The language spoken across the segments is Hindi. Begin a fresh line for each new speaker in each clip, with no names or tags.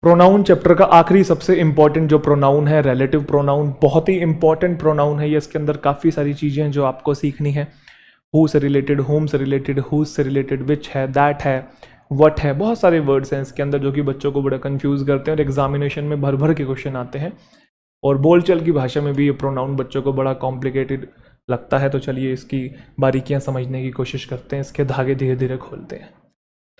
प्रोनाउन चैप्टर का आखिरी सबसे इंपॉर्टेंट जो प्रोनाउन है रिलेटिव प्रोनाउन, बहुत ही इंपॉर्टेंट प्रोनाउन है ये। इसके अंदर काफ़ी सारी चीज़ें हैं जो आपको सीखनी है। हु से रिलेटेड, होम से रिलेटेड, हुज से रिलेटेड, विच है, दैट है, व्हाट है, बहुत सारे वर्ड्स हैं इसके अंदर जो कि बच्चों को बड़ा कंफ्यूज करते हैं और एग्जामिनेशन में भर भर के क्वेश्चन आते हैं। और बोलचाल की भाषा में भी ये प्रोनाउन बच्चों को बड़ा कॉम्प्लिकेटेड लगता है। तो चलिए इसकी बारीकियां समझने की कोशिश करते हैं, इसके धागे धीरे धीरे खोलते हैं।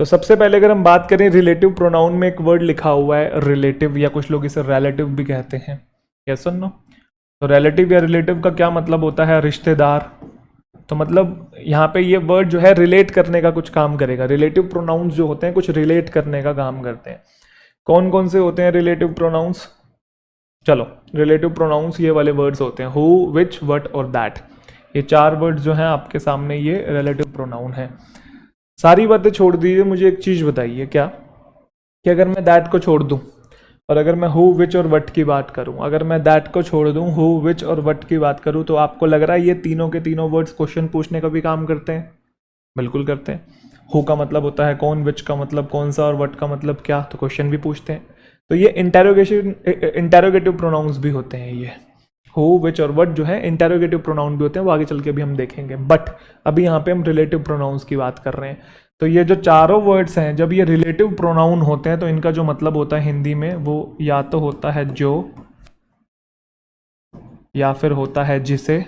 तो सबसे पहले अगर हम बात करें रिलेटिव प्रोनाउन में एक वर्ड लिखा हुआ है रिलेटिव, या कुछ लोग इसे रिलेटिव भी कहते हैं। यस और नो? तो रिलेटिव या रिलेटिव का क्या मतलब होता है? रिश्तेदार। तो मतलब यहाँ पे ये वर्ड जो है रिलेट करने का कुछ काम करेगा। रिलेटिव प्रोनाउंस जो होते हैं कुछ रिलेट करने का काम करते हैं। कौन कौन से होते हैं रिलेटिव प्रोनाउंस? चलो, रिलेटिव प्रोनाउंस ये वाले वर्ड्स होते हैं, हु, विच, व्हाट और दैट। ये चार वर्ड्स जो हैं आपके सामने, ये रिलेटिव प्रोनाउन है। सारी बातें छोड़ दीजिए, मुझे एक चीज़ बताइए क्या कि अगर मैं दैट को छोड़ दूं और अगर मैं हु, विच और वट की बात करूं, अगर मैं दैट को छोड़ दूं, हु, विच और वट की बात करूं, तो आपको लग रहा है ये तीनों के तीनों वर्ड्स क्वेश्चन पूछने का भी काम करते हैं? बिल्कुल करते हैं। हु का मतलब होता है कौन, विच का मतलब कौन सा और वट का मतलब क्या, तो क्वेश्चन भी पूछते हैं। तो ये इंटेरोगेटिव प्रोनाउंस भी होते हैं। ये हु, विच और वट जो है इंटेरोगेटिव प्रोनाउन भी होते हैं, वो आगे चल के भी हम देखेंगे। बट अभी यहाँ पे हम रिलेटिव प्रोनाउंस की बात कर रहे हैं। तो ये जो चारों वर्ड्स हैं, जब ये रिलेटिव प्रोनाउन होते हैं तो इनका जो मतलब होता है हिंदी में, वो या तो होता है जो, या फिर होता है जिसे,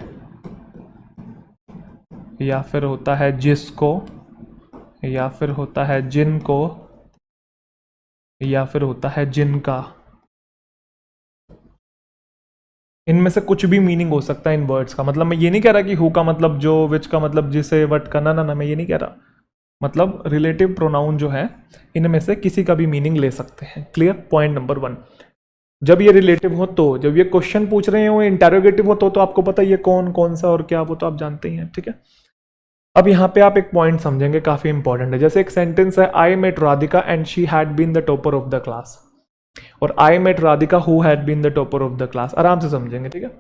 या फिर होता है जिसको, या फिर होता है जिनको, या फिर होता है जिनका। इनमें से कुछ भी मीनिंग हो सकता है इन वर्ड्स का। मतलब मैं ये नहीं कह रहा कि हु का मतलब जो, विच का मतलब जिसे, वट का, ना, मैं ये नहीं कह रहा। मतलब रिलेटिव प्रोनाउन जो है इनमें से किसी का भी मीनिंग ले सकते हैं। क्लियर? Point number 1। जब ये रिलेटिव हो, तो जब ये क्वेश्चन पूछ रहे हो इंटेरोगेटिव हो, तो आपको पता है ये कौन कौन सा और क्या, वो तो आप जानते ही हैं। ठीक है, अब यहाँ पे आप एक पॉइंट समझेंगे, काफी इंपॉर्टेंट है। जैसे एक सेंटेंस है, I met Radhika and she had been the topper of the class, और I met Radhika who had been the topper of the class. आराम से समझेंगे। ठीक है,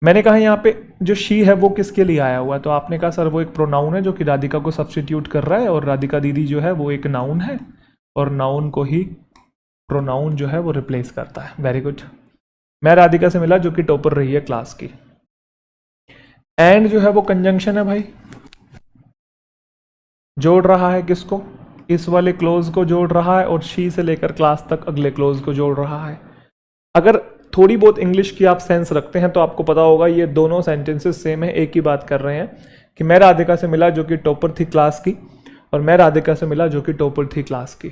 मैंने कहा यहाँ पे जो शी है वो किसके लिए आया हुआ है, तो आपने कहा सर वो एक प्रोनाउन है जो कि राधिका को सब्स्टिट्यूट कर रहा है, और राधिका दीदी जो है वो एक नाउन है, और नाउन को ही प्रोनाउन जो है वो रिप्लेस करता है। Very good. मैं राधिका से मिला जो कि टॉपर रही है क्लास की। एंड जो है वो कंजंक्शन है भाई, जोड़ रहा है किसको? इस वाले क्लोज को जोड़ रहा है, और शी से लेकर क्लास तक अगले क्लोज को जोड़ रहा है। अगर थोड़ी बहुत इंग्लिश की आप सेंस रखते हैं तो आपको पता होगा ये दोनों सेंटेंसेस सेम है, एक ही बात कर रहे हैं कि मैं राधिका से मिला जो कि टॉपर थी क्लास की, और मैं राधिका से मिला जो कि टॉपर थी क्लास की।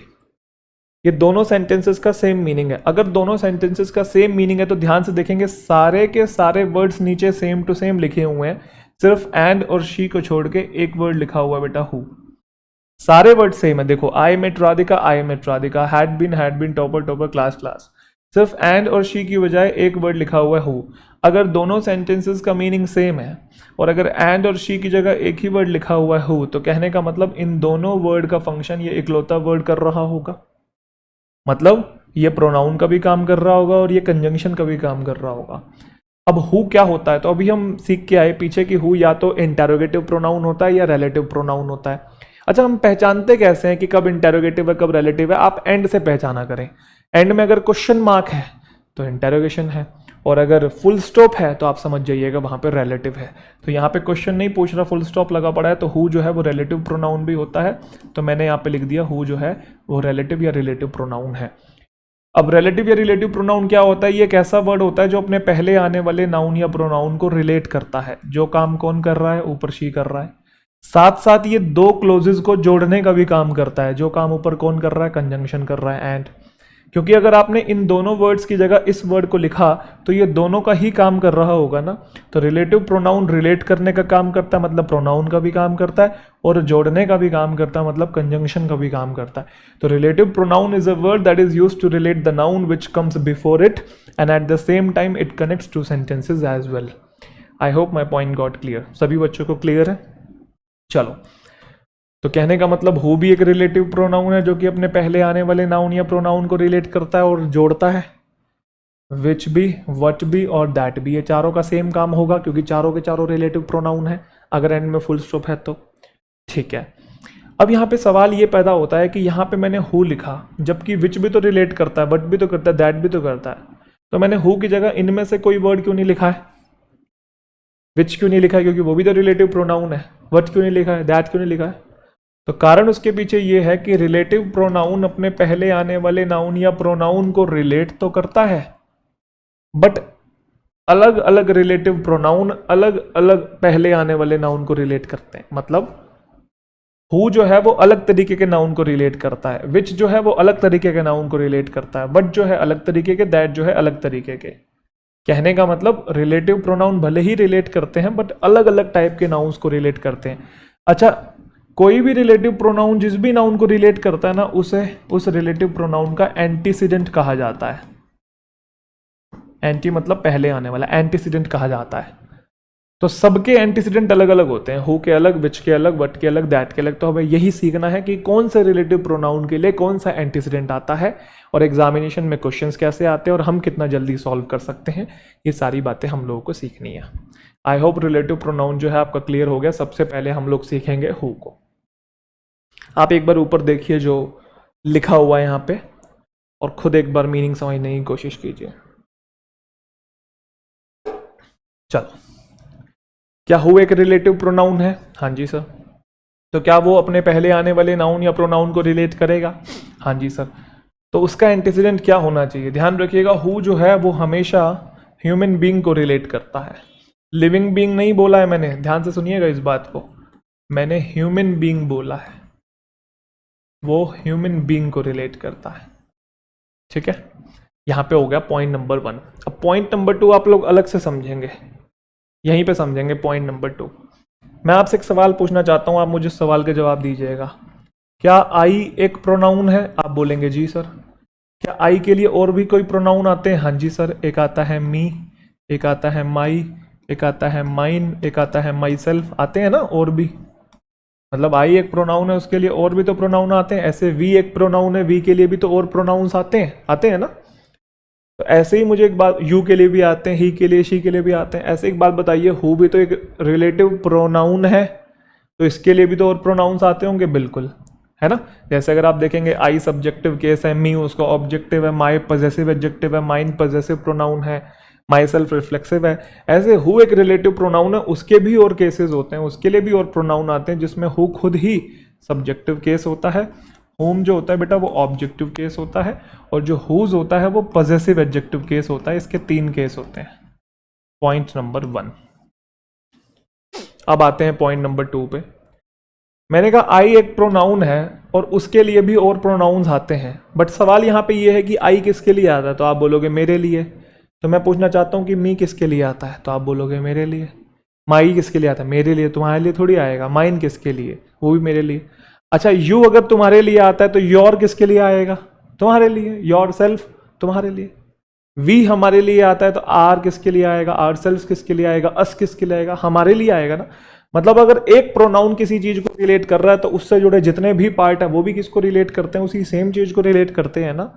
ये दोनों सेंटेंसेस का सेम मीनिंग है। अगर दोनों सेंटेंसेस का सेम मीनिंग है तो ध्यान से देखेंगे, सारे के सारे वर्ड्स नीचे सेम टू सेम लिखे हुए हैं, सिर्फ एंड और शी को छोड़ के एक वर्ड लिखा हुआ है बेटा, हु। सारे वर्ड सेम है। देखो, I met Radhika, I met Radhika, had been, topper, topper, class, class. सिर्फ एंड और शी की बजाय एक वर्ड लिखा हुआ है, हु। अगर दोनों सेंटेंसेस का मीनिंग सेम है और अगर एंड और शी की जगह एक ही वर्ड लिखा हुआ है, हु, तो कहने का मतलब इन दोनों वर्ड का फंक्शन ये इकलौता वर्ड कर रहा होगा। मतलब ये प्रोनाउन का भी काम कर रहा होगा और ये कंजंक्शन का भी काम कर रहा होगा। अब हु क्या होता है, तो अभी हम सीख के आए पीछे कि हु या तो इंटेरोगेटिव प्रोनाउन होता है या रिलेटिव प्रोनाउन होता है। अच्छा, हम पहचानते कैसे हैं कि कब इंटेरोगेटिव है कब रिलेटिव है? आप एंड से पहचाना करें। एंड में अगर क्वेश्चन मार्क है तो इंटेरोगेशन है, और अगर फुल स्टॉप है तो आप समझ जाइएगा वहां पर रिलेटिव है। तो यहाँ पे क्वेश्चन नहीं पूछ रहा, फुल स्टॉप लगा पड़ा है, तो हु जो है वो रिलेटिव प्रोनाउन भी होता है। तो मैंने यहाँ पे लिख दिया हु जो है वो रिलेटिव या रिलेटिव प्रोनाउन है। अब रिलेटिव या रिलेटिव प्रोनाउन क्या होता है? ये एक ऐसा वर्ड होता है जो अपने पहले आने वाले नाउन या प्रोनाउन को रिलेट करता है। जो काम कौन कर रहा है? ऊपर शी कर रहा है। साथ साथ ये दो क्लोजेस को जोड़ने का भी काम करता है। जो काम ऊपर कौन कर रहा है? कंजंक्शन कर रहा है, एंड। क्योंकि अगर आपने इन दोनों वर्ड्स की जगह इस वर्ड को लिखा तो ये दोनों का ही काम कर रहा होगा ना। तो रिलेटिव प्रोनाउन रिलेट करने का काम करता है, मतलब प्रोनाउन का भी काम करता है, और जोड़ने का भी काम करता है, मतलब कंजंक्शन का भी काम करता है। तो relative pronoun is a word that is used to relate the noun which comes before it and at the same time it connects two sentences as well. I hope my point got clear. सभी बच्चों को क्लियर है? चलो, तो कहने का मतलब हु भी एक रिलेटिव प्रोनाउन है जो कि अपने पहले आने वाले नाउन या प्रोनाउन को रिलेट करता है और जोड़ता है। विच भी, वट भी और दैट भी, ये चारों का सेम काम होगा क्योंकि चारों के चारों रिलेटिव प्रोनाउन है अगर एंड में फुल स्टॉप है तो। ठीक है, अब यहाँ पे सवाल ये पैदा होता है कि यहाँ पे मैंने हु लिखा, जबकि विच भी तो रिलेट करता है, बट भी तो करता है, दैट भी तो करता है, तो मैंने हु की जगह इनमें से कोई वर्ड क्यों नहीं लिखा है? विच क्यों नहीं लिखा है? क्योंकि वो भी तो रिलेटिव प्रोनाउन है। वट क्यों नहीं लिखा है? दैट क्यों नहीं लिखा है? तो कारण उसके पीछे ये है कि रिलेटिव प्रोनाउन अपने पहले आने वाले नाउन या प्रोनाउन को रिलेट तो करता है, बट अलग अलग रिलेटिव प्रोनाउन अलग अलग पहले आने वाले नाउन को रिलेट करते हैं। मतलब हु जो है वो अलग तरीके के नाउन को रिलेट करता है, विच जो है वो अलग तरीके के नाउन को रिलेट करता है, बट जो है अलग तरीके के, दैट जो है अलग तरीके के। कहने का मतलब रिलेटिव प्रोनाउन भले ही रिलेट करते हैं, बट अलग अलग टाइप के नाउन्स को रिलेट करते हैं। अच्छा, कोई भी रिलेटिव प्रोनाउन जिस भी नाउन को रिलेट करता है ना, उसे उस रिलेटिव प्रोनाउन का एंटीसीडेंट कहा जाता है। एंटी मतलब पहले आने वाला, एंटीसीडेंट कहा जाता है। तो सबके एंटीसीडेंट अलग अलग होते हैं, हु के अलग, विच के अलग, वट के अलग, दैट के अलग। तो हमें यही सीखना है कि कौन से रिलेटिव प्रोनाउन के लिए कौन सा एंटीसीडेंट आता है और एग्जामिनेशन में क्वेश्चंस कैसे आते हैं और हम कितना जल्दी सॉल्व कर सकते हैं, ये सारी बातें हम लोगों को सीखनी है। आई होप रिलेटिव प्रोनाउन जो है आपका क्लियर हो गया। सबसे पहले हम लोग सीखेंगे हु को। आप एक बार ऊपर देखिए जो लिखा हुआ है यहाँ पे, और खुद एक बार मीनिंग समझने की कोशिश कीजिए। चलो, क्या हु एक रिलेटिव प्रोनाउन है? हाँ जी सर। तो क्या वो अपने पहले आने वाले नाउन या प्रोनाउन को रिलेट करेगा? हाँ जी सर। तो उसका एंटीसीडेंट क्या होना चाहिए? ध्यान रखिएगा, हु जो है वो हमेशा ह्यूमन बीइंग को रिलेट करता है। लिविंग बीइंग नहीं बोला है मैंने, ध्यान से सुनिएगा इस बात को, मैंने ह्यूमन बीइंग बोला है। वो ह्यूमन बीइंग को रिलेट करता है, ठीक है। यहाँ पे हो गया पॉइंट नंबर 1। अब पॉइंट नंबर 2 आप लोग अलग से समझेंगे, यहीं पे समझेंगे पॉइंट नंबर 2। मैं आपसे एक सवाल पूछना चाहता हूँ, आप मुझे इस सवाल के जवाब दीजिएगा। क्या आई एक प्रोनाउन है? आप बोलेंगे जी सर। क्या आई के लिए और भी कोई प्रोनाउन आते हैं? हाँ जी सर। एक आता है मी, एक आता है माई, एक आता है माइन, एक आता है माई सेल्फ, आते हैं ना और भी। मतलब आई एक प्रोनाउन है, उसके लिए और भी तो प्रोनाउन आते हैं। ऐसे वी एक प्रोनाउन है, वी के लिए भी तो और प्रोनाउंस आते हैं ना। तो ऐसे ही मुझे एक बात, यू के लिए भी आते हैं, ही के लिए, शी के लिए भी आते हैं। ऐसे एक बात बताइए, हु भी तो एक रिलेटिव प्रोनाउन है, तो इसके लिए भी तो और प्रोनाउंस आते होंगे, बिल्कुल, है ना। जैसे अगर आप देखेंगे आई सब्जेक्टिव केस है, मी उसका ऑब्जेक्टिव है, माई पॉजेसिव एडजेक्टिव है, माइन पॉजेसिव प्रोनाउन है, माई सेल्फ रिफ्लेक्सिव है। ऐसे हु एक रिलेटिव प्रोनाउन है, उसके भी और केसेस होते हैं, उसके लिए भी और प्रोनाउन आते हैं, जिसमें हु खुद ही सब्जेक्टिव केस होता है, होम जो होता है बेटा वो ऑब्जेक्टिव केस होता है, और जो हुज होता है वो पॉजेसिव एडजेक्टिव केस होता है। इसके 3 केस होते हैं। Point number 1। अब आते हैं पॉइंट नंबर 2 पे। मैंने कहा आई एक प्रोनाउन है और उसके लिए भी और प्रोनाउंस आते हैं, बट सवाल यहाँ पे ये है कि आई किसके लिए आता है? तो आप बोलोगे मेरे लिए। तो मैं पूछना चाहता हूँ कि मी किसके लिए आता है? तो आप बोलोगे मेरे लिए। माई किसके लिए आता है? मेरे लिए। तुम्हारे लिए थोड़ी आएगा। माइन किसके लिए? वो भी मेरे लिए। अच्छा, यू अगर तुम्हारे लिए आता है तो योर किसके लिए आएगा? तुम्हारे लिए। योर सेल्फ तुम्हारे लिए। वी हमारे लिए आता है तो आर किसके लिए आएगा? आर सेल्फ किसके लिए आएगा? अस किसके लिए आएगा? हमारे लिए आएगा ना। मतलब अगर एक प्रोनाउन किसी चीज को रिलेट कर रहा है तो उससे जुड़े जितने भी पार्ट है वो भी किसको रिलेट करते हैं? उसी सेम चीज को रिलेट करते हैं ना।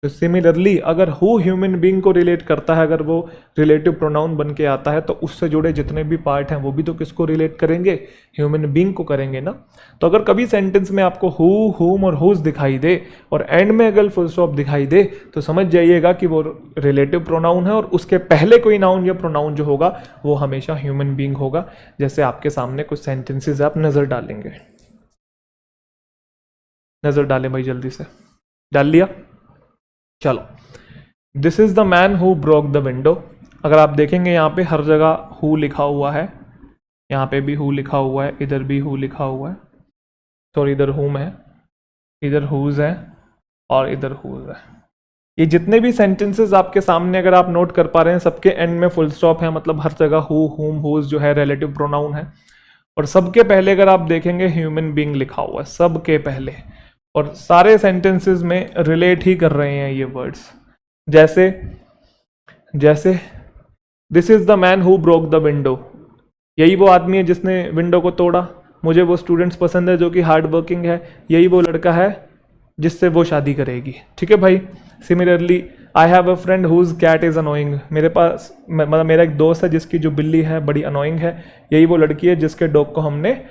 तो सिमिलरली अगर हु ह्यूमन बीइंग को रिलेट करता है, अगर वो रिलेटिव प्रोनाउन बन के आता है, तो उससे जुड़े जितने भी पार्ट हैं वो भी तो किसको रिलेट करेंगे? ह्यूमन बीइंग को करेंगे ना। तो अगर कभी सेंटेंस में आपको हु, हुम और हुज दिखाई दे और एंड में अगर फुल स्टॉप दिखाई दे, तो समझ जाइएगा कि वो रिलेटिव प्रोनाउन है और उसके पहले कोई नाउन या प्रोनाउन जो होगा वो हमेशा ह्यूमन बीइंग होगा। जैसे आपके सामने कुछ सेंटेंसेज आप नजर डालेंगे, नजर डालें भाई, जल्दी से डाल लिया। चलो, this is the man who broke the window. अगर आप देखेंगे यहाँ पे हर जगह हु लिखा हुआ है, यहाँ पे भी हु लिखा हुआ है, इधर भी हु लिखा हुआ है, सॉरी इधर हुम है, इधर हुज है और इधर हुज है। ये जितने भी सेंटेंसेस आपके सामने अगर आप नोट कर पा रहे हैं, सबके एंड में फुल स्टॉप है, मतलब हर जगह हु, हुम, हुज जो है रिलेटिव प्रोनाउन है, और सबके पहले अगर आप देखेंगे ह्यूमन बीइंग लिखा हुआ है, सबके पहले। और सारे सेंटेंसेस में रिलेट ही कर रहे हैं ये वर्ड्स। जैसे जैसे this is the man who broke the window, यही वो आदमी है जिसने विंडो को तोड़ा। मुझे वो स्टूडेंट्स पसंद है जो कि हार्ड वर्किंग है, यही वो लड़का है जिससे वो शादी करेगी। ठीक है भाई। Similarly I have a friend whose cat is annoying, मेरे पास मतलब मेरा एक दोस्त है जिसकी जो बिल्ली है बड़ी अनोइंग है, यही वो लड़की है जिसके डॉग को हमने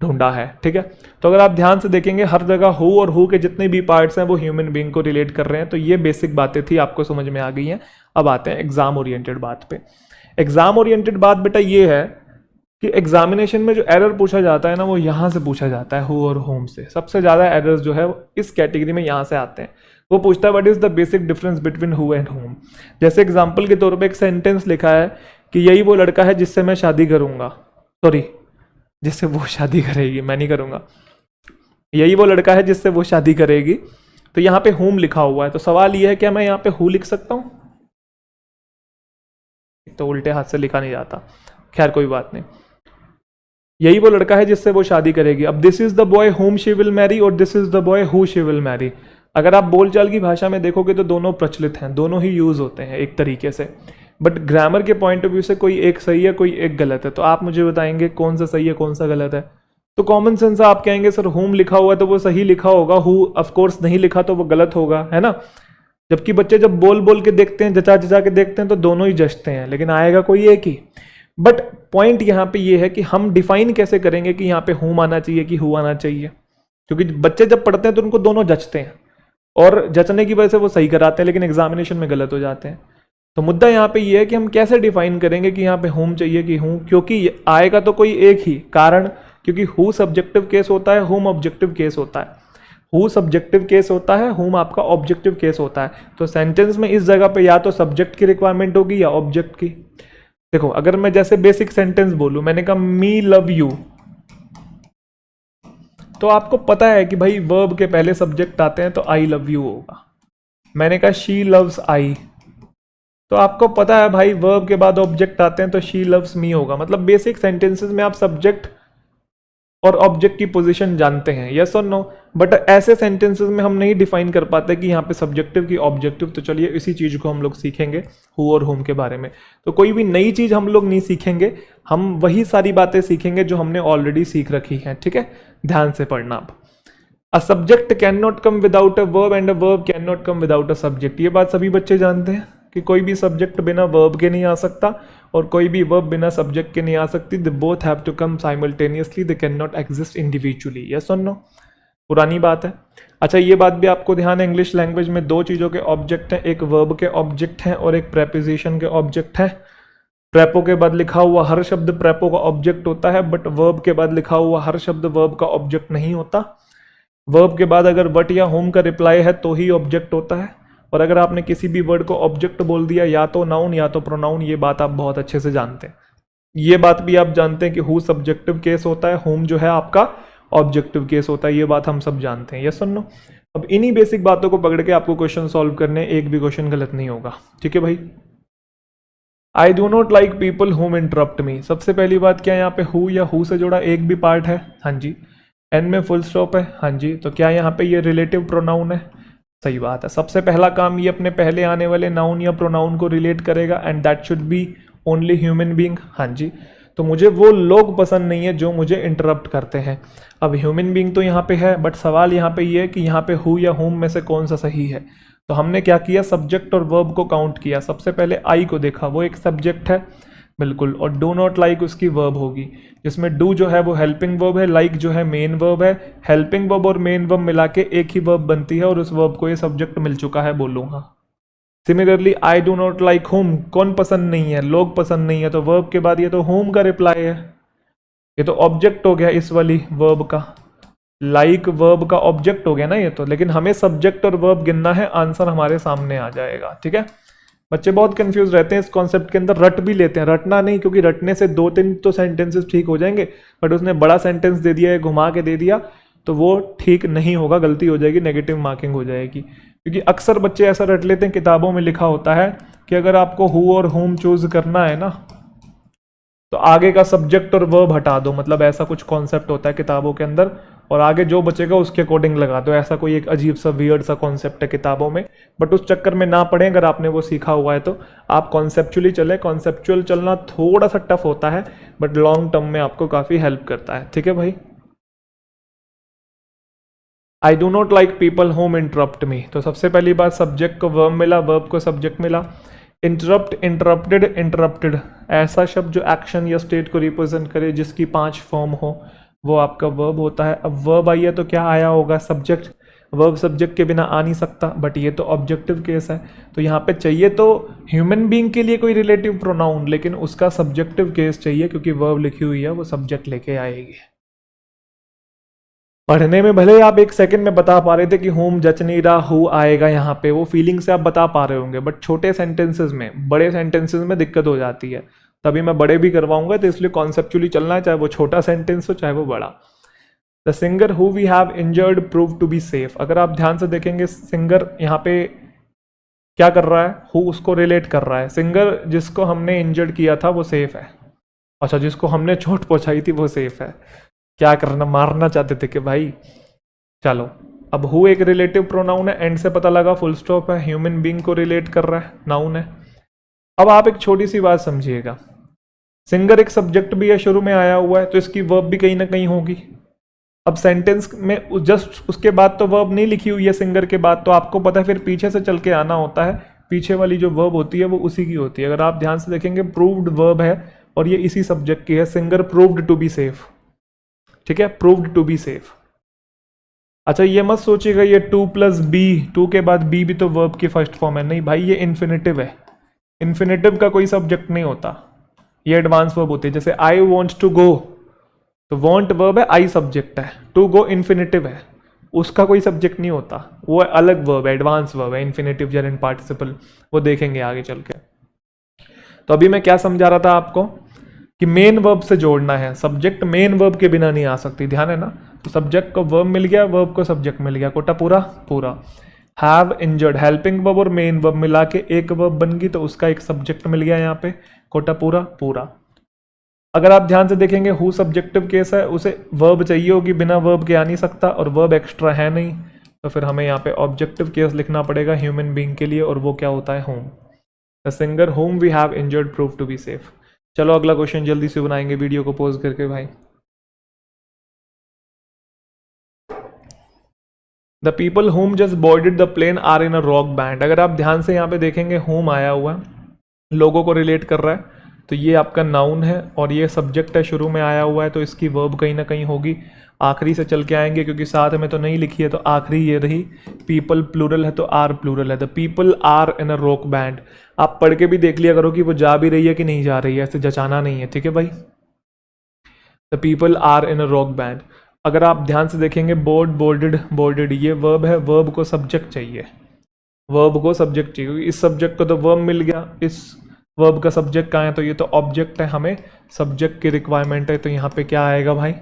ढूंढा है, ठीक है। तो अगर आप ध्यान से देखेंगे हर जगह हु और हु के जितने भी पार्ट्स हैं वो ह्यूमन बीइंग को रिलेट कर रहे हैं। तो ये बेसिक बातें थी, आपको समझ में आ गई हैं। अब आते हैं एग्जाम ओरिएंटेड बात पे। एग्जाम ओरिएंटेड बात बेटा ये है कि एग्जामिनेशन में जो एरर पूछा जाता है ना वो यहाँ से पूछा जाता है, हु और होम से। सबसे ज़्यादा एरर्स जो है इस कैटेगरी में यहाँ से आते हैं। वो पूछता है what is the basic difference between who and home. जैसे एग्जाम्पल के तौर पर एक सेंटेंस लिखा है कि यही वो लड़का है जिससे मैं शादी करूंगा, सॉरी जिससे वो शादी करेगी, मैं नहीं करूंगा, यही वो लड़का है जिससे वो शादी करेगी। तो यहाँ पे होम लिखा हुआ है, तो सवाल ये है क्या मैं यहाँ पे हु लिख सकता हूँ? तो उल्टे हाथ से लिखा नहीं जाता, खैर कोई बात नहीं। यही वो लड़का है जिससे वो शादी करेगी। अब this is the boy whom she will marry और this is the boy who she will marry. अगर आप बोलचाल की भाषा में देखोगे तो दोनों प्रचलित हैं, दोनों ही यूज होते हैं एक तरीके से, बट ग्रामर के पॉइंट ऑफ व्यू से कोई एक सही है कोई एक गलत है। तो आप मुझे बताएंगे कौन सा सही है कौन सा गलत है। तो कॉमन सेंस आप कहेंगे सर होम लिखा हुआ है तो वो सही लिखा होगा, हु ऑफ कोर्स नहीं लिखा तो वो गलत होगा, है ना। जबकि बच्चे जब बोल बोल के देखते हैं, जचा जचा के देखते हैं तो दोनों ही जचते हैं, लेकिन आएगा कोई एक ही। बट पॉइंट यहाँ पे ये है कि हम डिफाइन कैसे करेंगे कि यहाँ पे होम आना चाहिए कि हु आना चाहिए, क्योंकि बच्चे जब पढ़ते हैं तो उनको दोनों जचते हैं और जचने की वजह से वो सही कराते हैं, लेकिन एग्जामिनेशन में गलत हो जाते हैं। तो मुद्दा यहाँ पे ये है कि हम कैसे डिफाइन करेंगे कि यहाँ पे होम चाहिए कि हूँ, क्योंकि आएगा तो कोई एक ही कारण, क्योंकि हु सब्जेक्टिव केस होता है, होम ऑब्जेक्टिव केस होता है। हु सब्जेक्टिव केस होता है, होम आपका ऑब्जेक्टिव केस होता है। तो सेंटेंस में इस जगह पे या तो सब्जेक्ट की रिक्वायरमेंट होगी या ऑब्जेक्ट की। देखो अगर मैं जैसे बेसिक सेंटेंस बोलूं, मैंने कहा मी लव यू, तो आपको पता है कि भाई वर्ब के पहले सब्जेक्ट आते हैं तो आई लव यू होगा। मैंने कहा शी लव्स आई, तो आपको पता है भाई वर्ब के बाद ऑब्जेक्ट आते हैं तो शी लव्स मी होगा। मतलब बेसिक सेंटेंसेस में आप सब्जेक्ट और ऑब्जेक्ट की पोजीशन जानते हैं, यस और नो। बट ऐसे सेंटेंसेस में हम नहीं डिफाइन कर पाते कि यहाँ पे सब्जेक्टिव की ऑब्जेक्टिव। तो चलिए इसी चीज को हम लोग सीखेंगे हु और होम के बारे में। तो कोई भी नई चीज हम लोग नहीं सीखेंगे, हम वही सारी बातें सीखेंगे जो हमने ऑलरेडी सीख रखी हैं, ठीक है। ध्यान से पढ़ना आप। A subject can not come without a verb and a verb can not come without a subject. ये बात सभी बच्चे जानते हैं कि कोई भी सब्जेक्ट बिना वर्ब के नहीं आ सकता और कोई भी वर्ब बिना सब्जेक्ट के नहीं आ सकती। They both have to come simultaneously, they can not exist individually, yes और नो। पुरानी बात है। अच्छा ये बात भी आपको ध्यान है, इंग्लिश लैंग्वेज में दो चीज़ों के ऑब्जेक्ट हैं, एक वर्ब के ऑब्जेक्ट हैं और एक प्रेपोजिशन के ऑब्जेक्ट हैं। प्रेपो के बाद लिखा हुआ हर शब्द प्रेपो का ऑब्जेक्ट होता है, बट वर्ब के बाद लिखा हुआ हर शब्द वर्ब का ऑब्जेक्ट नहीं होता। वर्ब के बाद अगर बट या होम का रिप्लाई है तो ही ऑब्जेक्ट होता है, और अगर आपने किसी भी वर्ड को ऑब्जेक्ट बोल दिया या तो नाउन या तो प्रोनाउन। ये बात आप बहुत अच्छे से जानते हैं। ये बात भी आप जानते हैं कि हु सब्जेक्टिव केस होता है, होम जो है आपका ऑब्जेक्टिव केस होता है। ये बात हम सब जानते हैं, यस और नो। अब इन्हीं बेसिक बातों को पकड़ के आपको क्वेश्चन सॉल्व करने, एक भी क्वेश्चन गलत नहीं होगा, ठीक है भाई। I do not like people home interrupt मी। सबसे पहली बात क्या यहाँ पे हु या हु से जुड़ा एक भी पार्ट है? हाँ जी। एन में फुल स्टॉप है? हाँ जी। तो क्या यहाँ पे ये रिलेटिव प्रोनाउन है? सही बात है। सबसे पहला काम ये अपने पहले आने वाले नाउन या प्रोनाउन को रिलेट करेगा, and that should be only human being. हाँ जी। तो मुझे वो लोग पसंद नहीं है जो मुझे इंटरप्ट करते हैं। अब ह्यूमन बीइंग तो यहाँ पे है, बट सवाल यहाँ पे ये है कि यहाँ पे हु या होम में से कौन सा सही है। तो हमने क्या किया, सब्जेक्ट और वर्ब को काउंट किया। सबसे पहले आई को देखा, वो एक सब्जेक्ट है बिल्कुल, और डू नॉट लाइक उसकी वर्ब होगी, जिसमें डू जो है वो हेल्पिंग वर्ब है, लाइक जो है मेन वर्ब है। हेल्पिंग वर्ब और मेन वर्ब मिला के एक ही वर्ब बनती है, और उस वर्ब को ये सब्जेक्ट मिल चुका है, बोलूँगा। Similarly I do not like home, कौन पसंद नहीं है? लोग पसंद नहीं है, तो वर्ब के बाद ये तो होम का रिप्लाई है, ये तो ऑब्जेक्ट हो गया इस वाली वर्ब का। लाइक वर्ब का ऑब्जेक्ट हो गया ना ये तो, लेकिन हमें सब्जेक्ट और वर्ब गिनना है, आंसर हमारे सामने आ जाएगा, ठीक है। बच्चे बहुत कंफ्यूज रहते हैं इस कॉन्सेप्ट के अंदर, रट भी लेते हैं। रटना नहीं, क्योंकि रटने से 2-3 तो सेंटेंसेस ठीक हो जाएंगे, बट उसने बड़ा सेंटेंस दे दिया है, घुमा के दे दिया, तो वो ठीक नहीं होगा, गलती हो जाएगी, नेगेटिव मार्किंग हो जाएगी। क्योंकि अक्सर बच्चे ऐसा रट लेते हैं, किताबों में लिखा होता है कि अगर आपको हु और होम चूज करना है ना, तो आगे का सब्जेक्ट और वर्ब हटा दो, मतलब ऐसा कुछ कॉन्सेप्ट होता है किताबों के अंदर, और आगे जो बचेगा उसके अकॉर्डिंग लगा दो। ऐसा कोई एक अजीब सा वियर्ड सा कॉन्सेप्ट है किताबों में, बट उस चक्कर में ना पढ़ें। अगर आपने वो सीखा हुआ है तो आप कॉन्सेप्चुअली चले। कॉन्सेप्चुअल चलना थोड़ा सा टफ होता है, बट लॉन्ग टर्म में आपको काफ़ी हेल्प करता है, ठीक है भाई। I do not like people home interrupt मी, तो सबसे पहली बात सब्जेक्ट को वर्ब मिला, वर्ब को सब्जेक्ट मिला। इंटरप्ट, इंटरप्टेड, इंटरप्टेड, ऐसा शब्द जो एक्शन या स्टेट को रिप्रेजेंट करे, जिसकी 5 फॉर्म हो। वो आपका वर्ब होता है। अब वर्ब आई है तो क्या आया होगा, सब्जेक्ट। वर्ब सब्जेक्ट के बिना आ नहीं सकता, बट ये तो ऑब्जेक्टिव केस है, तो यहाँ पे चाहिए तो ह्यूमन बीइंग के लिए कोई रिलेटिव प्रोनाउन, लेकिन उसका सब्जेक्टिव केस चाहिए क्योंकि वर्ब लिखी हुई है, वो सब्जेक्ट लेके आएगी। पढ़ने में भले आप एक सेकंड में बता पा रहे थे कि होम जच नहीं रहा, हु आएगा यहाँ पे, वो फीलिंग से आप बता पा रहे होंगे, बट छोटे सेंटेंसेस में, बड़े सेंटेंसेस में दिक्कत हो जाती है। तभी मैं बड़े भी करवाऊंगा, तो इसलिए कॉन्सेप्चुअली चलना है, चाहे वो छोटा सेंटेंस हो चाहे वो बड़ा। The singer who we have injured prove to be safe. अगर आप ध्यान से देखेंगे, सिंगर यहाँ पे क्या कर रहा है, हु उसको रिलेट कर रहा है। सिंगर जिसको हमने इंजर्ड किया था वो सेफ है। अच्छा, जिसको हमने चोट पहुंचाई थी वो सेफ है। क्या करना, मारना चाहते थे कि भाई। चलो, अब हु एक रिलेटिव प्रोनाउन है, एंड से पता लगा, फुल स्टॉप है, ह्यूमन बीइंग को रिलेट कर रहा है, नाउन है। अब आप एक छोटी सी बात समझिएगा, सिंगर एक सब्जेक्ट भी है, शुरू में आया हुआ है, तो इसकी वर्ब भी कहीं ना कहीं होगी। अब सेंटेंस में जस्ट उसके बाद तो वर्ब नहीं लिखी हुई है सिंगर के बाद, तो आपको पता है फिर पीछे से चल के आना होता है, पीछे वाली जो वर्ब होती है वो उसी की होती है। अगर आप ध्यान से देखेंगे, प्रूव्ड वर्ब है और ये इसी सब्जेक्ट की है, singer proved to be safe. ठीक है, प्रूव्ड टू बी सेफ। अच्छा, ये मत सोचिएगा ये 2 + बी, 2 के बाद बी भी तो वर्ब की फर्स्ट फॉर्म है, नहीं भाई, ये इन्फिनेटिव है। इन्फिनेटिव का कोई सब्जेक्ट नहीं होता, ये एडवांस वर्ब होती है। जैसे आई वॉन्ट टू गो, तो वॉन्ट वर्ब है, आई सब्जेक्ट है, टू गो इन्फिनेटिव है, उसका कोई सब्जेक्ट नहीं होता, वो अलग वर्ब है, एडवांस वर्ब है, इन्फिनेटिव जेरेंट पार्टिसिपल, वो देखेंगे आगे चल के। तो अभी मैं क्या समझा रहा था आपको कि मेन वर्ब से जोड़ना है, सब्जेक्ट मेन वर्ब के बिना नहीं आ सकती, ध्यान है ना। तो सब्जेक्ट को वर्ब मिल गया, वर्ब को सब्जेक्ट मिल गया, कोटा पूरा पूरा। हैव इंजर्ड, हेल्पिंग वर्ब और मेन वर्ब मिला के एक वर्ब बन गई, तो उसका एक सब्जेक्ट मिल गया यहाँ पे, कोटा पूरा पूरा। अगर आप ध्यान से देखेंगे, हु सब्जेक्टिव केस है, उसे वर्ब चाहिए होगी, बिना वर्ब के आ नहीं सकता, और वर्ब एक्स्ट्रा है नहीं, तो फिर हमें यहाँ पे ऑब्जेक्टिव केस लिखना पड़ेगा ह्यूमन बीइंग के लिए, और वो क्या होता है, whom. The singer whom we have injured prove to be safe. चलो अगला क्वेश्चन जल्दी से बनाएंगे, वीडियो को पॉज करके भाई। The people whom just boarded the plane are in a rock band. अगर आप ध्यान से यहाँ पे देखेंगे, होम आया हुआ है, लोगों को रिलेट कर रहा है, तो ये आपका नाउन है और ये सब्जेक्ट है, शुरू में आया हुआ है, तो इसकी वर्ब कहीं ना कहीं होगी। आखिरी से चल के आएंगे क्योंकि साथ में तो नहीं लिखी है, तो आखिरी ये रही। पीपल प्लूरल है तो आर प्लूरल है, the people are in a rock band. आप पढ़ के भी देख लिया करो कि वो जा भी रही है कि नहीं जा रही है, ऐसे जचाना नहीं है, ठीक है भाई। The people are in a rock band. अगर आप ध्यान से देखेंगे, बोर्ड बोर्डेड बोर्डेड, ये वर्ब है, वर्ब को सब्जेक्ट चाहिए, वर्ब को सब्जेक्ट चाहिए, क्योंकि इस सब्जेक्ट को तो वर्ब मिल गया, इस वर्ब का सब्जेक्ट कहाँ है, तो ये तो ऑब्जेक्ट है, हमें सब्जेक्ट की रिक्वायरमेंट है, तो यहाँ पे क्या आएगा भाई,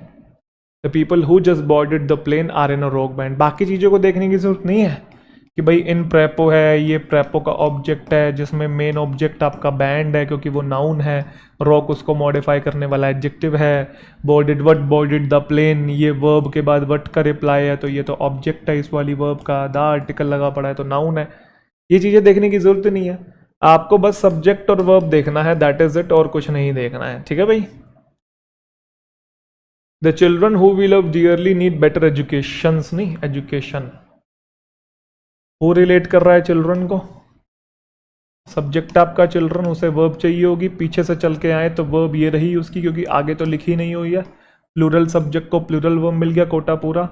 the people who just boarded the plane are in a rock band. बाकी चीज़ों को देखने की जरूरत नहीं है कि भाई इन प्रेपो है, ये प्रेपो का ऑब्जेक्ट है, जिसमें मेन ऑब्जेक्ट आपका बैंड है क्योंकि वो नाउन है, रॉक उसको मॉडिफाई करने वाला एडजेक्टिव है, boarded what boarded the plane, ये वर्ब के बाद वट का रिप्लाई है, तो ये तो ऑब्जेक्ट है इस वाली वर्ब का, द आर्टिकल लगा पड़ा है तो नाउन है। ये चीज़ें देखने की जरूरत नहीं है, आपको बस सब्जेक्ट और वर्ब देखना है, दैट इज इट, और कुछ नहीं देखना है, ठीक है भाई। The children who we love dearly need better education, नहीं एजुकेशन, हु रिलेट कर रहा है चिल्ड्रन को, सब्जेक्ट आपका चिल्ड्रन, उसे वर्ब चाहिए होगी, पीछे से चल के आए तो वर्ब ये रही उसकी, क्योंकि आगे तो लिखी नहीं हुई है। प्लूरल सब्जेक्ट को प्लूरल वर्ब मिल गया, कोटा पूरा।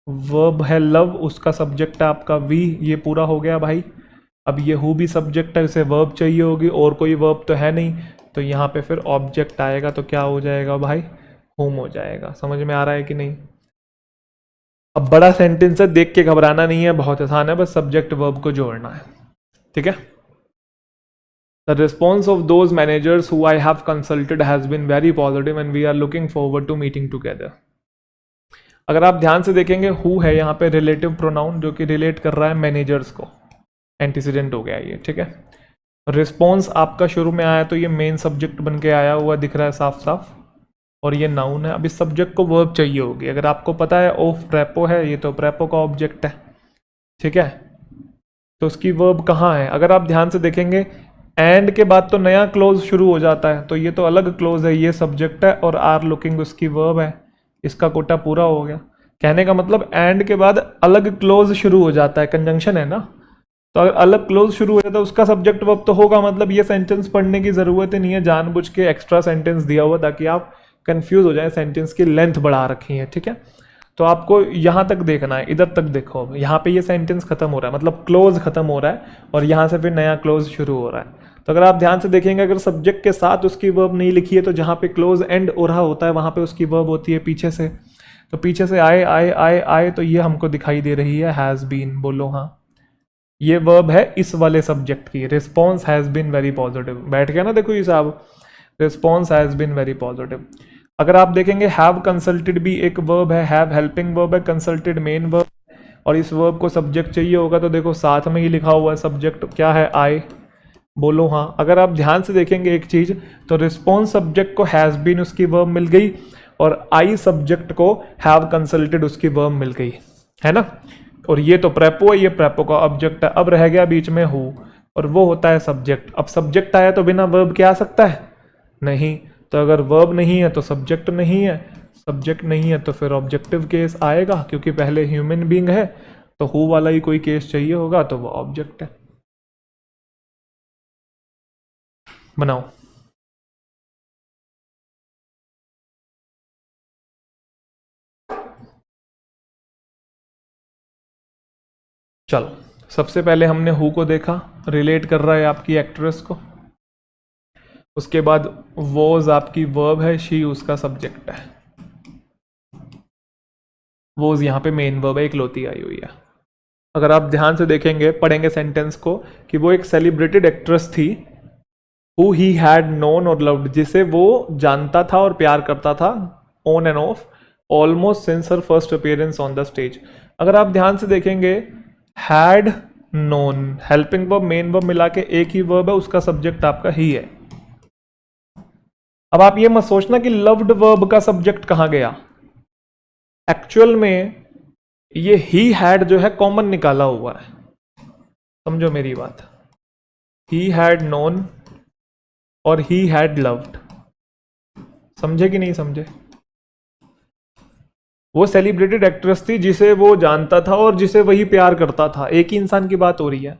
वर्ब है लव, उसका सब्जेक्ट है आपका वी, ये पूरा हो गया भाई। अब ये हु भी सब्जेक्ट है, उसे वर्ब चाहिए होगी, और कोई वर्ब तो है नहीं, तो यहाँ पे फिर ऑब्जेक्ट आएगा, तो क्या हो जाएगा भाई, होम हो जाएगा। समझ में आ रहा है कि नहीं। अब बड़ा सेंटेंस है, देख के घबराना नहीं है, बहुत आसान है, बस सब्जेक्ट वर्ब को जोड़ना है, ठीक है। The response of those managers who I have consulted has been very positive and we are looking forward to meeting together. अगर आप ध्यान से देखेंगे, हु है यहाँ पे रिलेटिव प्रोनाउन जो कि रिलेट कर रहा है मैनेजर्स को, एंटीसीडेंट हो गया ये, ठीक है। रिस्पॉन्स आपका शुरू में आया तो ये मेन सब्जेक्ट बन के आया हुआ दिख रहा है साफ साफ, और ये नाउन है। अब इस सब्जेक्ट को वर्ब चाहिए होगी, अगर आपको पता है ऑफ प्रेपो है, ये तो प्रेपो का ऑब्जेक्ट है, ठीक है, तो उसकी वर्ब कहाँ है। अगर आप ध्यान से देखेंगे, एंड के बाद तो नया क्लोज शुरू हो जाता है, तो ये तो अलग क्लोज है, ये सब्जेक्ट है और आर लुकिंग उसकी वर्ब है, इसका कोटा पूरा हो गया। कहने का मतलब एंड के बाद अलग क्लोज शुरू हो जाता है, कंजंक्शन है ना, तो अगर अलग क्लोज शुरू हो जाता है उसका सब्जेक्ट वर्ब तो होगा, मतलब ये सेंटेंस पढ़ने की जरूरत ही नहीं है, जानबूझ के एक्स्ट्रा सेंटेंस दिया हुआ ताकि आप कंफ्यूज हो जाए, सेंटेंस की लेंथ बढ़ा रखी है, ठीक है। तो आपको यहाँ तक देखना है, इधर तक देखो। अब यहाँ पे ये सेंटेंस खत्म हो रहा है, मतलब क्लोज खत्म हो रहा है और यहाँ से फिर नया क्लोज शुरू हो रहा है। तो अगर आप ध्यान से देखेंगे, अगर सब्जेक्ट के साथ उसकी वर्ब नहीं लिखी है तो जहाँ पे क्लोज एंड हो रहा होता है वहाँ पे उसकी वर्ब होती है पीछे से। तो पीछे से आए आए आए आए, तो ये हमको दिखाई दे रही है हैज़ बीन। बोलो हाँ, ये वर्ब है इस वाले सब्जेक्ट की। Response has been very positive. बैठ गया ना, देखो ये साहब, response has been very positive. अगर आप देखेंगे हैव कंसल्टेड भी एक वर्ब है, हैव हेल्पिंग वर्ब है, कंसल्टेड मेन वर्ब, और इस वर्ब को सब्जेक्ट चाहिए होगा तो देखो साथ में ही लिखा हुआ है सब्जेक्ट क्या है, आई। बोलो हाँ। अगर आप ध्यान से देखेंगे एक चीज, तो रिस्पॉन्स सब्जेक्ट को हैज बीन उसकी वर्ब मिल गई और आई सब्जेक्ट को हैव कंसल्टेड उसकी वर्ब मिल गई, है ना। और ये तो प्रेपो है, ये प्रेपो का ऑब्जेक्ट है। अब रह गया बीच में हु, और वो होता है सब्जेक्ट। अब सब्जेक्ट आया तो बिना वर्ब के आ सकता है? नहीं। तो अगर वर्ब नहीं है तो सब्जेक्ट नहीं है, सब्जेक्ट नहीं है तो फिर ऑब्जेक्टिव केस आएगा, क्योंकि पहले ह्यूमन बीइंग है तो हु वाला ही कोई केस चाहिए होगा, तो वो ऑब्जेक्ट है। बनाओ। चलो, सबसे पहले हमने हु को देखा, रिलेट कर रहा है आपकी एक्ट्रेस को। उसके बाद वॉज आपकी वर्ब है, शी उसका सब्जेक्ट है। वॉज यहाँ पे मेन वर्ब है, इकलौती आई हुई है। अगर आप ध्यान से देखेंगे, पढ़ेंगे सेंटेंस को, कि वो एक सेलिब्रेटेड एक्ट्रेस थी, हु ही हैड नोन और लव्ड, जिसे वो जानता था और प्यार करता था, on end of, almost since her first appearance on the stage. अगर आप ध्यान से देखेंगे, had known, helping verb main verb मिला के एक ही वर्ब है, उसका सब्जेक्ट आपका ही है। अब आप ये मत सोचना कि लव्ड वर्ब का सब्जेक्ट कहां गया। एक्चुअल में ये ही हैड जो है कॉमन निकाला हुआ है, समझो मेरी बात। ही हैड नोन और ही हैड लव्ड, समझे कि नहीं समझे। वो सेलिब्रेटेड एक्ट्रेस थी जिसे वो जानता था और जिसे वही प्यार करता था, एक ही इंसान की बात हो रही है।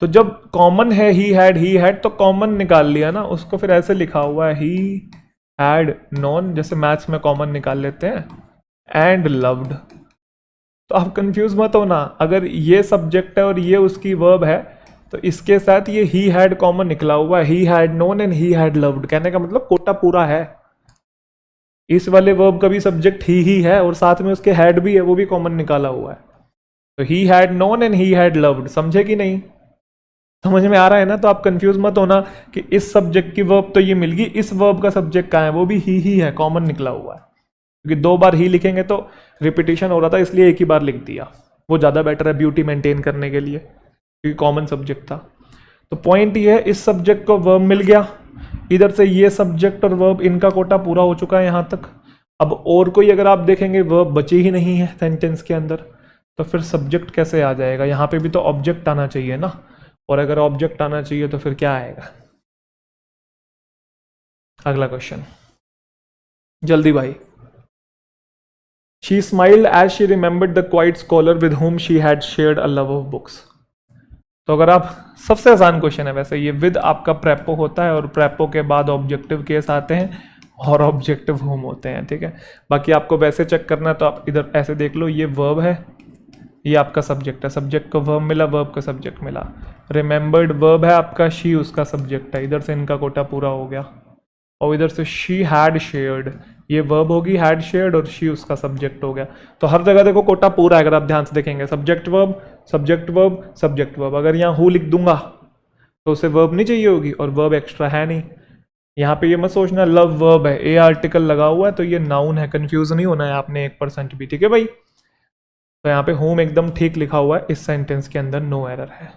तो जब कॉमन है ही हैड, तो कॉमन निकाल लिया ना, उसको फिर ऐसे लिखा हुआ है ही हैड नोन, जैसे मैथ्स में कॉमन निकाल लेते हैं, एंड लव्ड। तो आप कंफ्यूज मत होना, अगर ये सब्जेक्ट है और ये उसकी वर्ब है तो इसके साथ ये ही हैड कॉमन निकला हुआ है, he had known and he had loved. कहने का मतलब कोटा पूरा है। इस वाले वर्ब का भी सब्जेक्ट ही है और साथ में उसके हैड भी है, वो भी कॉमन निकाला हुआ है। तो he had known and he had loved, समझे कि नहीं, समझ में आ रहा है ना। तो आप कंफ्यूज मत होना कि इस सब्जेक्ट की वर्ब तो ये मिल गई, इस वर्ब का सब्जेक्ट कहाँ है, वो भी ही है, कॉमन निकला हुआ है। क्योंकि दो बार ही लिखेंगे तो रिपीटिशन हो रहा था, इसलिए एक ही बार लिख दिया, वो ज़्यादा बेटर है ब्यूटी मेंटेन करने के लिए, क्योंकि कॉमन सब्जेक्ट था। तो पॉइंट ये है, इस सब्जेक्ट को वर्ब मिल गया, इधर से ये सब्जेक्ट और वर्ब, इनका कोटा पूरा हो चुका है यहाँ तक। अब और कोई अगर आप देखेंगे वर्ब बचे ही नहीं है सेंटेंस के अंदर, तो फिर सब्जेक्ट कैसे आ जाएगा। यहाँ पे भी तो ऑब्जेक्ट आना चाहिए ना, और अगर ऑब्जेक्ट आना चाहिए तो फिर क्या आएगा। अगला क्वेश्चन, जल्दी भाई। She smiled as she remembered the quiet scholar with whom she had shared a love of books. तो अगर आप, सबसे आसान क्वेश्चन है वैसे ये, विद आपका प्रेपो होता है और प्रेपो के बाद ऑब्जेक्टिव केस आते हैं और ऑब्जेक्टिव होम होते हैं, ठीक है। बाकी आपको वैसे चेक करना है तो आप इधर ऐसे देख लो, ये वर्ब है, ये आपका सब्जेक्ट है, सब्जेक्ट को वर्ब मिला, वर्ब का सब्जेक्ट मिला। रिमेंबर्ड वर्ब है आपका, शी उसका सब्जेक्ट है, इधर से इनका कोटा पूरा हो गया। और इधर से शी हैड शेयर्ड, ये वर्ब होगी हैड शेयर्ड और शी उसका सब्जेक्ट हो गया। तो हर जगह देखो कोटा पूरा है, अगर आप ध्यान से देखेंगे, subject verb subject verb subject verb. अगर यहाँ हु लिख दूंगा तो उसे वर्ब नहीं चाहिए होगी, और वर्ब एक्स्ट्रा है नहीं। यहाँ पे ये मत सोचना लव वर्ब है, ए आर्टिकल लगा हुआ है तो ये नाउन है, कंफ्यूज नहीं होना है आपने 1% भी, ठीक है भाई। तो यहाँ पे होम एकदम ठीक लिखा हुआ है, इस सेंटेंस के अंदर नो एरर है।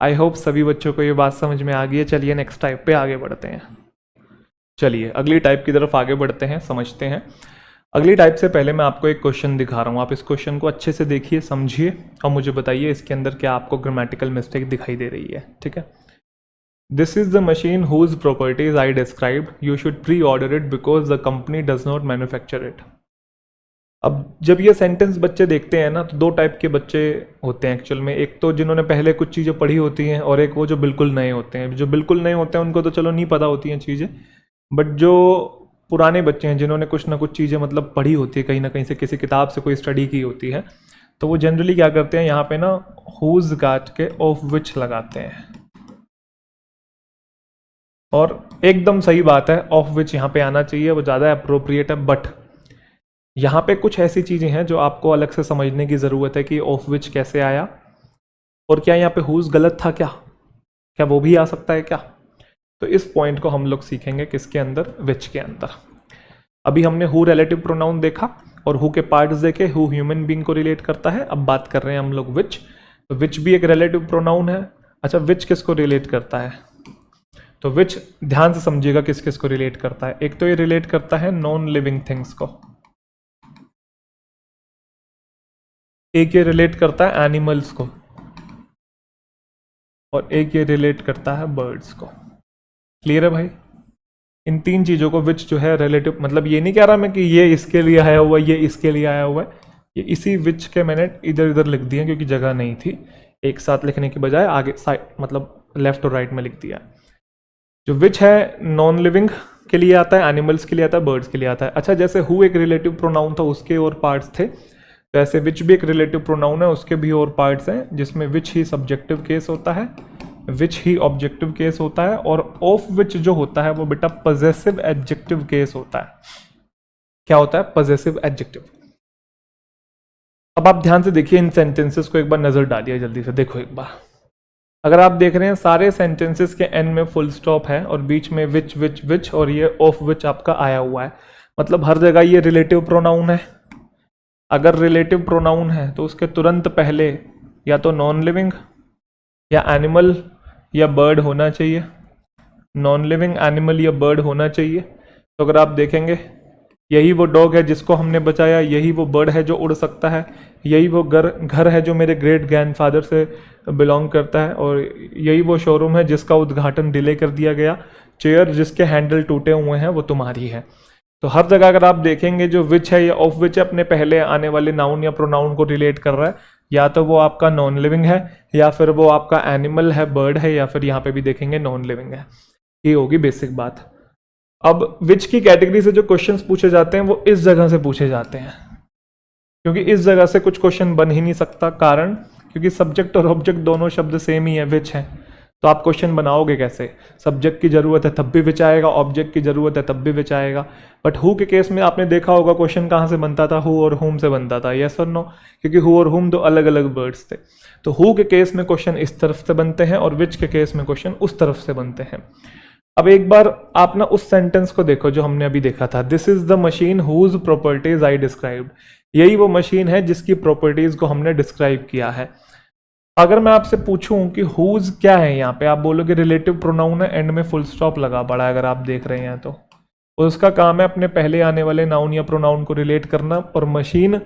आई होप सभी बच्चों को ये बात समझ में आ गई है। चलिए नेक्स्ट टाइप पे आगे बढ़ते हैं। चलिए अगली टाइप की तरफ आगे बढ़ते हैं, समझते हैं। अगली टाइप से पहले मैं आपको एक क्वेश्चन दिखा रहा हूँ, आप इस क्वेश्चन को अच्छे से देखिए, समझिए और मुझे बताइए इसके अंदर क्या आपको ग्रामेटिकल मिस्टेक दिखाई दे रही है, ठीक है। This is the machine whose properties I describe, you should pre order it because the company does not manufacture it. अब जब ये सेंटेंस बच्चे देखते हैं ना, तो दो टाइप के बच्चे होते हैं एक्चुअल में। एक तो जिन्होंने पहले कुछ चीज़ें पढ़ी होती हैं, और एक वो जो बिल्कुल नए होते हैं। जो बिल्कुल नए होते हैं उनको तो चलो नहीं पता होती हैं चीज़ें, बट जो पुराने बच्चे हैं जिन्होंने कुछ ना कुछ चीज़ें मतलब पढ़ी होती है कहीं ना कहीं से, किसी किताब से कोई स्टडी की होती है, तो वो जनरली क्या करते हैं यहाँ पे ना हुज काट के ऑफ विच लगाते हैं। और एकदम सही बात है, ऑफ विच यहाँ पे आना चाहिए, वो ज़्यादा अप्रोप्रिएट है। बट यहाँ पे कुछ ऐसी चीज़ें हैं जो आपको अलग से समझने की ज़रूरत है कि ऑफ विच कैसे आया, और क्या यहाँ पे हुज गलत था, क्या वो भी आ सकता है क्या। तो इस पॉइंट को हम लोग सीखेंगे किसके अंदर, विच के अंदर। अभी हमने हु रिलेटिव प्रोनाउन देखा और हु के पार्ट्स देखे, हु ह्यूमन बीइंग को रिलेट करता है। अब बात कर रहे हैं हम लोग विच। तो विच भी एक रिलेटिव प्रोनाउन है। अच्छा, विच किसको रिलेट करता है, तो विच ध्यान से समझिएगा किस किस को रिलेट करता है। एक तो ये रिलेट करता है नॉन लिविंग थिंग्स को, एक ये रिलेट करता है एनिमल्स को, और एक ये रिलेट करता है बर्ड्स को। क्लियर है भाई? इन तीन चीज़ों को विच जो है रिलेटिव, मतलब ये नहीं कह रहा मैं कि ये इसके लिए आया हुआ है, ये इसके लिए आया हुआ है, ये इसी विच के मैंने इधर इधर लिख दिया क्योंकि जगह नहीं थी, एक साथ लिखने की बजाय आगे साइड मतलब लेफ्ट और राइट में लिख दिया। जो विच है नॉन लिविंग के लिए आता है, एनिमल्स के लिए आता है, बर्ड्स के लिए आता है। अच्छा, जैसे हु एक रिलेटिव प्रोनाउन था, उसके और पार्ट्स थे, तो ऐसे विच भी एक रिलेटिव प्रोनाउन है, उसके भी और पार्ट्स हैं, जिसमें विच ही सब्जेक्टिव केस होता है, विच ही ऑब्जेक्टिव केस होता है, और ऑफ विच जो होता है वो बेटा पजेसिव एडजेक्टिव केस होता है। क्या होता है? Possessive adjective. अब आप ध्यान से देखिए इन सेंटेंसेस को, एक बार नजर डालिए जल्दी से, देखो एक बार। अगर आप देख रहे हैं सारे सेंटेंसेस के एंड में फुल स्टॉप है और बीच में विच विच विच और ये ऑफ विच आपका आया हुआ है, मतलब हर जगह ये रिलेटिव प्रोनाउन है। अगर रिलेटिव प्रोनाउन है तो उसके तुरंत पहले या तो नॉन लिविंग या एनिमल या बर्ड होना चाहिए, नॉन लिविंग एनिमल या बर्ड होना चाहिए। तो अगर आप देखेंगे, यही वो डॉग है जिसको हमने बचाया, यही वो बर्ड है जो उड़ सकता है, यही वो घर है जो मेरे ग्रेट ग्रैंडफादर से बिलोंग करता है, और यही वो शोरूम है जिसका उद्घाटन डिले कर दिया गया, चेयर जिसके हैंडल टूटे हुए हैं वो तुम्हारी है। तो हर जगह अगर आप देखेंगे जो विच है या ऑफ विच है अपने पहले आने वाले नाउन या प्रोनाउन को रिलेट कर रहा है, या तो वो आपका नॉन लिविंग है, या फिर वो आपका एनिमल है, बर्ड है, या फिर यहाँ पे भी देखेंगे नॉन लिविंग है। ये होगी बेसिक बात। अब विच की कैटेगरी से जो क्वेश्चंस पूछे जाते हैं वो इस जगह से पूछे जाते हैं, क्योंकि इस जगह से कुछ क्वेश्चन बन ही नहीं सकता। कारण क्योंकि सब्जेक्ट और ऑब्जेक्ट दोनों शब्द सेम ही है, विच है, तो आप क्वेश्चन बनाओगे कैसे? सब्जेक्ट की जरूरत है तब भी विच आएगा, ऑब्जेक्ट की जरूरत है तब भी विच आएगा। बट हु के केस में आपने देखा होगा क्वेश्चन कहाँ से बनता था, हु और हुम से बनता था, यस और नो, क्योंकि हु और हुम दो अलग अलग वर्ड्स थे। तो हु के केस में क्वेश्चन इस तरफ से बनते हैं और विच के केस में क्वेश्चन उस तरफ से बनते हैं। अब एक बार आप ना उस सेंटेंस को देखो जो हमने अभी देखा था, this is the machine whose properties I described. यही वो मशीन है जिसकी प्रॉपर्टीज को हमने डिस्क्राइब किया है। अगर मैं आपसे पूछूं कि हुज क्या है, यहाँ पे आप बोलोगे रिलेटिव प्रोनाउन है, एंड में फुल स्टॉप लगा पड़ा है अगर आप देख रहे हैं तो उसका काम है अपने पहले आने वाले नाउन या प्रोनाउन को रिलेट करना, और मशीन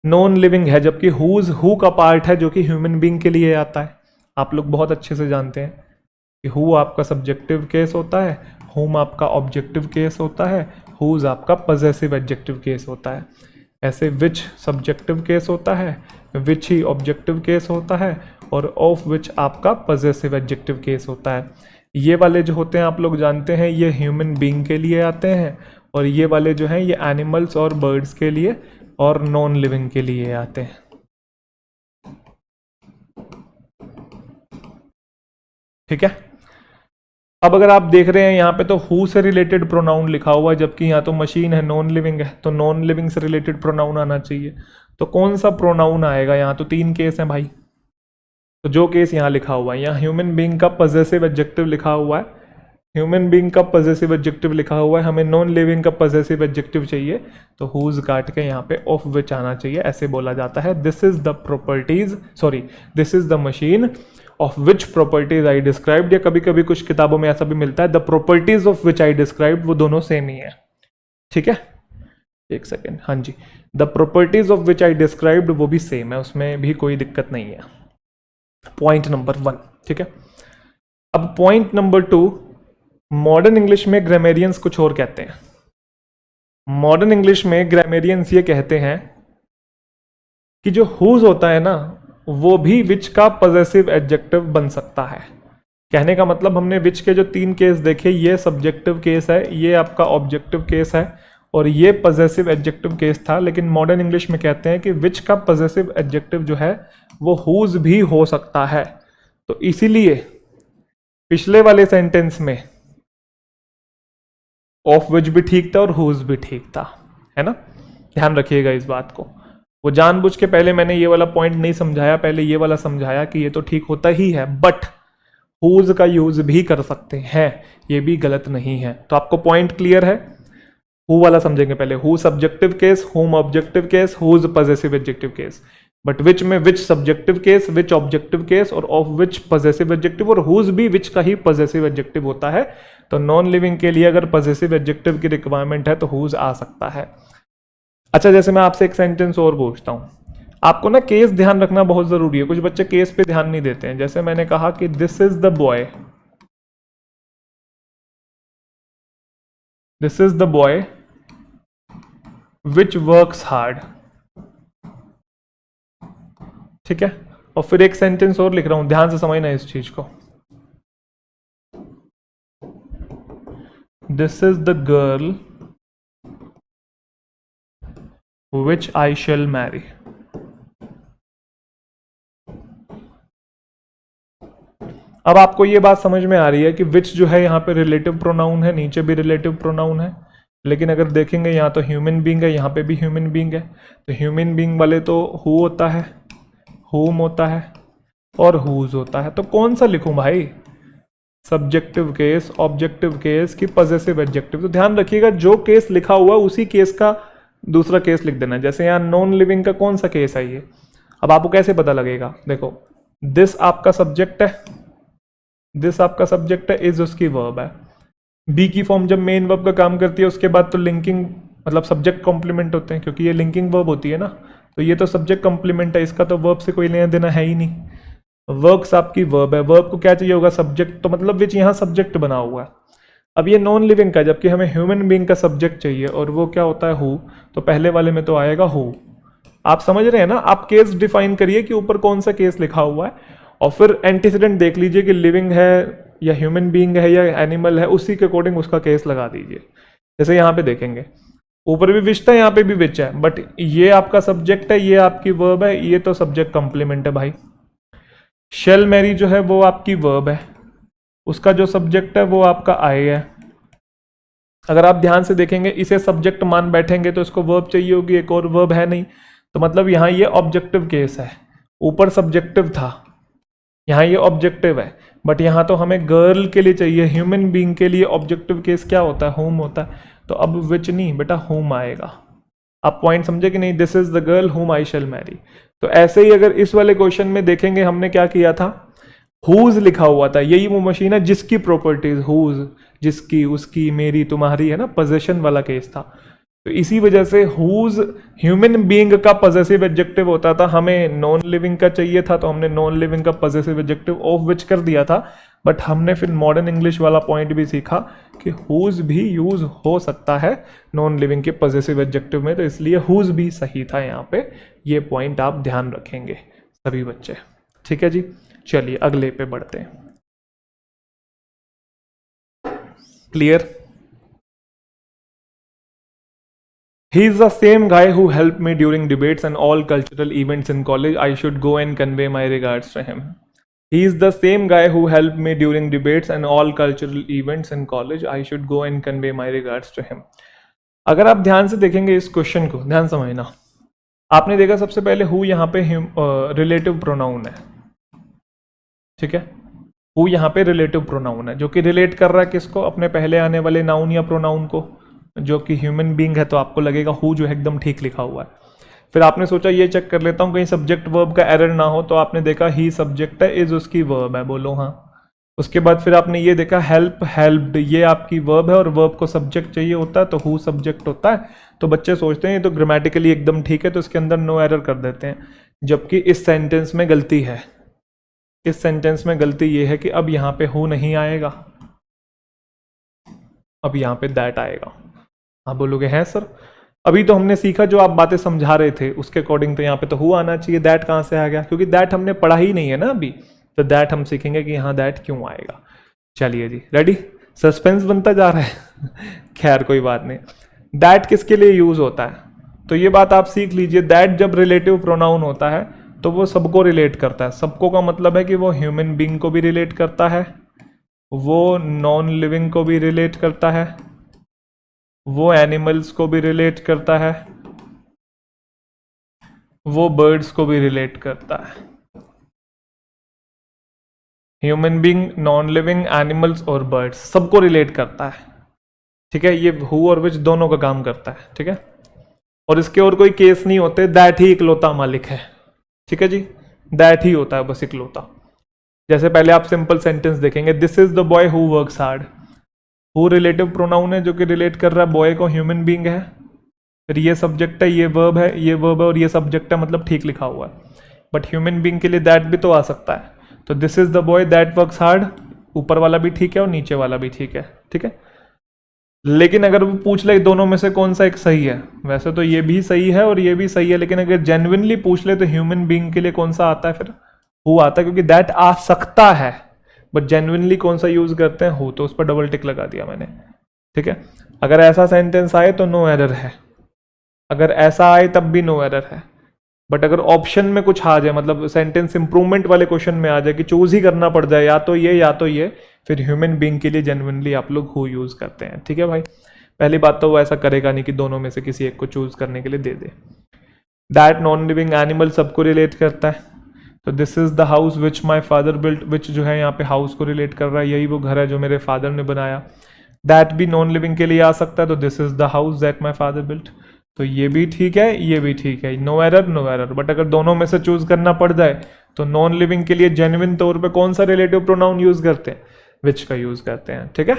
नॉन लिविंग है, जबकि हुज हु का पार्ट है जो कि ह्यूमन बीइंग के लिए आता है। आप लोग बहुत अच्छे से जानते हैं कि हु आपका सब्जेक्टिव केस होता है, हुम आपका ऑब्जेक्टिव केस होता है, हुज आपका पजेसिव एडजेक्टिव केस होता है। ऐसे विच सब्जेक्टिव केस होता है, विच ही ऑब्जेक्टिव केस होता है, और ऑफ विच आपका पजेसिव एडजेक्टिव केस होता है। ये वाले जो होते हैं आप लोग जानते हैं ये ह्यूमन बीइंग के लिए आते हैं, और ये वाले जो हैं ये एनिमल्स और बर्ड्स के लिए और नॉन लिविंग के लिए आते हैं। ठीक है। अब अगर आप देख रहे हैं यहाँ पे तो हु से रिलेटेड प्रोनाउन लिखा हुआ है, जबकि यहाँ तो मशीन है, नॉन लिविंग है, तो नॉन लिविंग से रिलेटेड प्रोनाउन आना चाहिए। तो कौन सा प्रोनाउन आएगा? यहाँ तो तीन केस हैं भाई, तो जो केस यहाँ लिखा हुआ है, यहाँ ह्यूमन बीइंग का पजेसिव एडजेक्टिव लिखा हुआ है, ह्यूमन बीइंग का पजेसिव एडजेक्टिव लिखा हुआ है, हमें नॉन लिविंग का पजेसिव एडजेक्टिव चाहिए, तो हुज काट के यहाँ पे ऑफ विच आना चाहिए। ऐसे बोला जाता है, this is the properties, sorry this is the machine of which properties I described, या कभी कभी कुछ किताबों में ऐसा भी मिलता है the properties of which I described, वो दोनों सेम ही है। ठीक है, एक सेकेंड, हाँ जी, the properties of which I described वो भी सेम है, उसमें भी कोई दिक्कत नहीं है। Point number 1। ठीक है। अब पॉइंट नंबर 2, मॉडर्न इंग्लिश में ग्रामेरियंस कुछ और कहते हैं। मॉडर्न इंग्लिश में ग्रामेरियंस ये कहते हैं कि जो हुज होता है ना, वो भी विच का पजेसिव एडजेक्टिव बन सकता है। कहने का मतलब हमने विच के जो 3 केस देखे, ये सब्जेक्टिव केस है, ये आपका ऑब्जेक्टिव केस है और ये पजेसिव एडजेक्टिव केस था। लेकिन मॉडर्न इंग्लिश में कहते हैं कि विच का पजेसिव एडजेक्टिव जो है वो हुज भी हो सकता है। तो इसीलिए पिछले वाले सेंटेंस में ऑफ विच भी ठीक था और हुज भी ठीक था, है ना। ध्यान रखिएगा इस बात को। वो जानबूझ के पहले मैंने ये वाला पॉइंट नहीं समझाया, पहले ये वाला समझाया कि ये तो ठीक होता ही है, बट हुज का यूज भी कर सकते हैं, ये भी गलत नहीं है। तो आपको पॉइंट क्लियर है। हु वाला समझेंगे पहले, who subjective case, whom objective case, whose possessive adjective case. But which में which subjective case, which objective case और ऑफ विच पजेसिव एडजेक्टिव, और हुज भी विच का ही पजेसिव एडजेक्टिव होता है। तो नॉन लिविंग के लिए अगर पजेसिव एडजेक्टिव की रिक्वायरमेंट है तो हुज आ सकता है। अच्छा, जैसे मैं आपसे एक सेंटेंस और पूछता हूं, आपको ना केस ध्यान रखना बहुत जरूरी है। कुछ बच्चे केस पे ध्यान नहीं देते हैं। जैसे मैंने कहा कि this is the boy, this is the boy which works hard, ठीक है। और फिर एक सेंटेंस और लिख रहा हूं, ध्यान से समझना इस चीज को। This is the girl which I shall marry. अब आपको ये बात समझ में आ रही है कि विच जो है यहाँ पे रिलेटिव प्रोनाउन है, नीचे भी रिलेटिव प्रोनाउन है। लेकिन अगर देखेंगे यहाँ तो ह्यूमन बीइंग है, यहाँ पे भी ह्यूमन बीइंग है। तो ह्यूमन बीइंग वाले तो हु होता है, हुम होता है और हुज होता है। तो कौन सा लिखूं भाई, सब्जेक्टिव केस, ऑब्जेक्टिव केस की पजेसिव एडजेक्टिव। तो ध्यान रखिएगा जो केस लिखा हुआ उसी केस का दूसरा केस लिख देना। जैसे यहाँ नॉन लिविंग का कौन सा केस है ये, अब आपको कैसे पता लगेगा। देखो, दिस आपका सब्जेक्ट है, दिस आपका सब्जेक्ट है, इज उसकी वर्ब है। बी की फॉर्म जब मेन वर्ब का काम करती है उसके बाद तो लिंकिंग मतलब सब्जेक्ट कॉम्प्लीमेंट होते हैं, क्योंकि ये लिंकिंग वर्ब होती है ना। तो ये तो सब्जेक्ट कॉम्प्लीमेंट है, इसका तो वर्ब से कोई लेना देना है ही नहीं। वर्क्स आपकी वर्ब है, वर्ब को क्या चाहिए होगा, सब्जेक्ट। तो मतलब विच यहाँ सब्जेक्ट बना हुआ है। अब ये नॉन लिविंग का, जबकि हमें ह्यूमन बीइंग का सब्जेक्ट चाहिए और वो क्या होता है, हु। तो पहले वाले में तो आएगा हु। आप समझ रहे हैं ना। आप केस डिफाइन करिए कि ऊपर कौन सा केस लिखा हुआ है और फिर एंटीसीडेंट देख लीजिए कि लिविंग है या ह्यूमन बीइंग है या एनिमल है, उसी के अकॉर्डिंग उसका केस लगा दीजिए। जैसे यहाँ पे देखेंगे ऊपर भी विच था, यहाँ पे भी विच है, बट ये आपका सब्जेक्ट है, ये आपकी वर्ब है, ये तो सब्जेक्ट कंप्लीमेंट है भाई। शेल मैरी जो है वो आपकी वर्ब है, उसका जो सब्जेक्ट है वो आपका आई है। अगर आप ध्यान से देखेंगे इसे सब्जेक्ट मान बैठेंगे तो इसको वर्ब चाहिए होगी, एक और वर्ब है नहीं। तो मतलब यहाँ ये ऑब्जेक्टिव केस है, ऊपर सब्जेक्टिव था, यहाँ ये ऑब्जेक्टिव है। बट यहाँ तो हमें गर्ल के लिए चाहिए, ह्यूमन बीइंग के लिए ऑब्जेक्टिव केस क्या होता है, होम होता है। तो अब विच नहीं बेटा, होम आएगा। आप पॉइंट समझे कि नहीं, दिस इज द गर्ल हुम आई शैल मैरी। तो ऐसे ही अगर इस वाले क्वेश्चन में देखेंगे हमने क्या किया था, हुज लिखा हुआ था। यही वो मशीन है जिसकी प्रॉपर्टीज, हुज जिसकी, उसकी, मेरी, तुम्हारी, है ना, पोजेशन वाला केस था। तो इसी वजह से हुज ह्यूमन बीइंग का पजेसिव एडजेक्टिव होता था। हमें नॉन लिविंग का चाहिए था तो हमने नॉन लिविंग का पजेसिव एडजेक्टिव ऑफ विच कर दिया था। बट हमने फिर मॉडर्न इंग्लिश वाला पॉइंट भी सीखा कि हुज भी यूज हो सकता है नॉन लिविंग के पजेसिव एडजेक्टिव में, तो इसलिए हुज भी सही था यहाँ पे। ये पॉइंट आप ध्यान रखेंगे सभी बच्चे, ठीक है जी। चलिए अगले पे बढ़ते हैं। Clear? He is the same guy who helped me during debates and all cultural events in college. I should go and convey my regards to him. He is the same guy who helped me during debates and all cultural events in college. I should go and convey my regards to him. अगर आप ध्यान से देखेंगे इस क्वेश्चन को, ध्यान समझना। आपने देखा सबसे पहले हु यहाँ पे रिलेटिव प्रोनाउन है, ठीक है। हु यहाँ पे रिलेटिव प्रोनाउन है जो कि रिलेट कर रहा है किसको, अपने पहले आने वाले नाउन या प्रोनाउन को, जो कि ह्यूमन बीइंग है। तो आपको लगेगा हु जो है एकदम ठीक लिखा हुआ है। फिर आपने सोचा ये चेक कर लेता हूँ कहीं सब्जेक्ट वर्ब का एरर ना हो, तो आपने देखा ही सब्जेक्ट है, इज उसकी वर्ब है, बोलो हाँ। उसके बाद फिर आपने ये देखा हेल्प, हेल्प्ड, ये आपकी वर्ब है और वर्ब को सब्जेक्ट चाहिए होता है तो हु सब्जेक्ट होता है। तो बच्चे सोचते हैं ये तो ग्रामेटिकली एकदम ठीक है, तो इसके अंदर नो एरर कर देते हैं। जबकि इस सेंटेंस में गलती है, इस सेंटेंस में गलती ये है कि अब यहाँ पे हु नहीं आएगा, अब यहाँ पे दैट आएगा। आप बोलोगे हैं सर, अभी तो हमने सीखा जो आप बातें समझा रहे थे उसके अकॉर्डिंग तो यहाँ पे तो हु आना चाहिए, दैट कहाँ से आ गया? क्योंकि दैट हमने पढ़ा ही नहीं है ना अभी। तो दैट हम सीखेंगे कि यहाँ दैट क्यों आएगा। चलिए जी, रेडी, सस्पेंस बनता जा रहा है खैर कोई बात नहीं। दैट किसके लिए यूज होता है, तो ये बात आप सीख लीजिए। दैट जब रिलेटिव प्रोनाउन होता है तो वो सबको रिलेट करता है। सबको का मतलब है कि वो ह्यूमन बीइंग को भी रिलेट करता है, वो नॉन लिविंग को भी रिलेट करता है, वो एनिमल्स को भी रिलेट करता है, वो बर्ड्स को भी रिलेट करता है। Human being, non living, animals और बर्ड्स सबको रिलेट करता है। ठीक है, ये हु और विच दोनों का काम करता है। ठीक है, और इसके और कोई केस नहीं होते, दैट ही इकलौता मालिक है। ठीक है जी, दैट ही होता है बस इकलौता। जैसे पहले आप सिंपल सेंटेंस देखेंगे, this is the boy who works hard. Who relative pronoun है जो कि रिलेट कर रहा है बॉय को, ह्यूमन बीइंग है। फिर ये सब्जेक्ट है, ये वर्ब है, ये वर्ब है और ये सब्जेक्ट है, मतलब ठीक लिखा हुआ है। बट ह्यूमन बीइंग के लिए दैट भी तो आ सकता है। तो this is the boy that works hard, ऊपर वाला भी ठीक है और नीचे वाला भी ठीक है। ठीक है, लेकिन अगर वो पूछ ले दोनों में से कौन सा एक सही है, वैसे तो ये भी सही है और ये भी सही है, लेकिन अगर जेन्युइनली पूछ ले तो ह्यूमन बीइंग के लिए कौन सा आता है, फिर हु आता है, क्योंकि दैट आ सकता है। बट जेन्युइनली कौन सा यूज करते हैं, हु, तो उस पर डबल टिक लगा दिया मैंने। ठीक है, अगर ऐसा सेंटेंस आए तो नो एरर है, अगर ऐसा आए तब भी नो एरर है। बट अगर ऑप्शन में कुछ आ जाए, मतलब सेंटेंस इंप्रूवमेंट वाले क्वेश्चन में आ जाए कि चूज ही करना पड़ जाए, या तो ये या तो ये, फिर ह्यूमन बीइंग के लिए जेन्युइनली आप लोग हु यूज करते हैं। ठीक है भाई, पहली बात तो वो ऐसा करेगा नहीं कि दोनों में से किसी एक को चूज करने के लिए दे दे। दैट नॉन लिविंग एनिमल सबको रिलेट करता है। तो this is the house which my father built, which जो है यहाँ पे हाउस को रिलेट कर रहा है, यही वो घर है जो मेरे फादर ने बनाया। दैट भी नॉन लिविंग के लिए आ सकता है, तो this is the house that my father built. तो ये भी ठीक है, ये भी ठीक है, no error no error. But अगर दोनों में से चूज करना पड़ जाए तो नॉन लिविंग के लिए जेन्युइन तौर पे कौन सा रिलेटिव प्रोनाउन यूज करते हैं, विच का यूज करते हैं। ठीक है,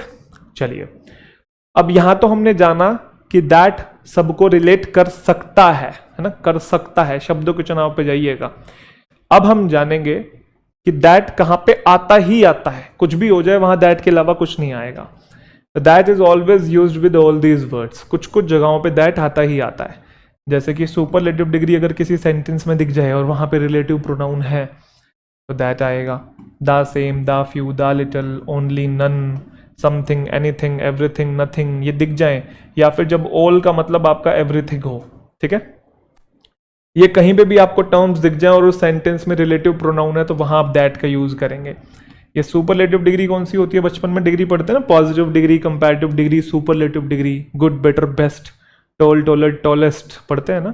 चलिए अब यहां तो हमने जाना कि दैट सबको रिलेट कर सकता है ना, कर सकता है, शब्दों के चुनाव पे जाइएगा। अब हम जानेंगे कि दैट कहां पे आता ही आता है, कुछ भी हो जाए वहां दैट के अलावा कुछ नहीं आएगा। That is always used with all these words, कुछ कुछ जगहों पे दैट आता ही आता है। जैसे कि सुपरलेटिव डिग्री अगर किसी सेंटेंस में दिख जाए और वहां पे रिलेटिव प्रोनाउन है तो दैट आएगा। The same, the few, the little, only, none, something, anything, everything, nothing, ये दिख जाए, या फिर जब ऑल का मतलब आपका एवरीथिंग हो। ठीक है, ये कहीं पे भी आपको टर्म्स दिख जाए और उस सेंटेंस में रिलेटिव प्रोनाउन है तो वहां आप दैट का यूज करेंगे। ये सुपरलेटिव डिग्री कौन सी होती है, बचपन में डिग्री पढ़ते हैं ना, positive degree, comparative degree, superlative degree, good, better, best, tall, taller, tallest पढ़ते हैं ना।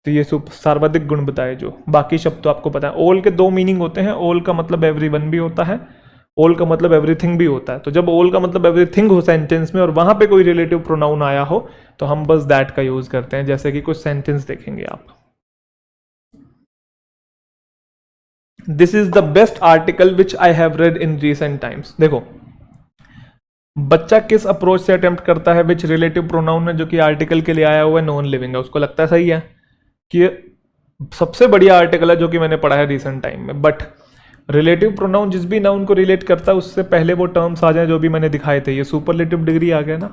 तो ये सर्वाधिक गुण बताए, जो बाकी शब्द तो आपको पता है। ऑल के दो मीनिंग होते हैं, ऑल का मतलब एवरीवन भी होता है, ऑल का मतलब एवरीथिंग भी होता है। तो जब ऑल का मतलब एवरीथिंग हो सेंटेंस में और वहां पे कोई रिलेटिव प्रोनाउन आया हो तो हम बस दैट का यूज करते हैं। जैसे कि कुछ सेंटेंस देखेंगे आप, this is the best article which I have read in recent times. देखो बच्चा किस अप्रोच से अटेम्प्ट करता है, विच रिलेटिव प्रोनाउन है जो कि आर्टिकल के लिए आया हुआ है, नॉन लिविंग है, उसको लगता है सही है कि सबसे बढ़िया आर्टिकल है जो कि मैंने पढ़ा है रिसेंट टाइम में। बट रिलेटिव प्रोनाउन जिस भी नाउन को रिलेट करता है उससे पहले वो टर्म्स आ जाए जो भी मैंने दिखाए थे, ये सुपरलेटिव डिग्री आ गया ना,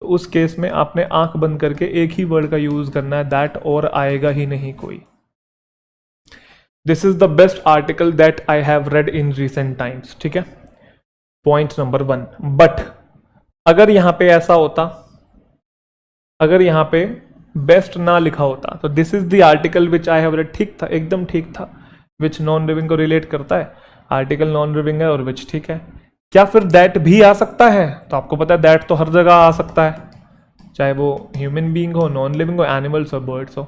तो उस केस में आपने आंख बंद करके एक ही वर्ड का यूज करना है, दैट, और आएगा ही नहीं कोई। This is the best article that I have read in recent times. ठीक है, पॉइंट नंबर 1। बट अगर यहां पे ऐसा होता, अगर यहां पे बेस्ट ना लिखा होता तो this is the article which I have read, ठीक था, एकदम ठीक था। विच नॉन लिविंग को रिलेट करता है, आर्टिकल नॉन लिविंग है और विच ठीक है। क्या फिर दैट भी आ सकता है, तो आपको पता है दैट तो हर जगह आ सकता है, चाहे वो ह्यूमन बीइंग हो, नॉन लिविंग हो, एनिमल्स हो, बर्ड्स हो।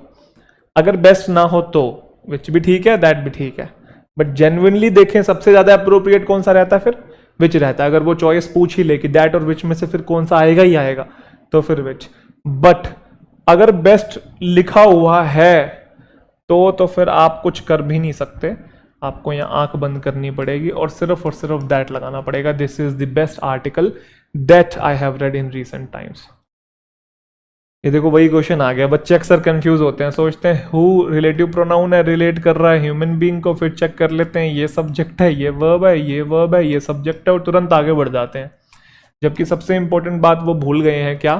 अगर बेस्ट ना हो तो विच भी ठीक है, दैट भी ठीक है। बट जेन्युइनली देखें सबसे ज्यादा अप्रोप्रिएट कौन सा रहता है, फिर विच रहता है। अगर वो चॉइस पूछ ही ले कि दैट और विच में से फिर कौन सा आएगा ही आएगा, तो फिर विच। बट अगर बेस्ट लिखा हुआ है तो फिर आप कुछ कर भी नहीं सकते, आपको यहाँ आंख बंद करनी पड़ेगी और सिर्फ दैट लगाना पड़ेगा। This is the best article that I have read in recent times. ये देखो वही क्वेश्चन आ गया, बच्चे अक्सर कंफ्यूज होते हैं, सोचते हैं हु रिलेटिव प्रोनाउन है, रिलेट कर रहा है ह्यूमन बीइंग को, फिर चेक कर लेते हैं ये सब्जेक्ट है, ये वर्ब है, ये वर्ब है, ये सब्जेक्ट है, और तुरंत आगे बढ़ जाते हैं। जबकि सबसे इंपॉर्टेंट बात वो भूल गए हैं, क्या,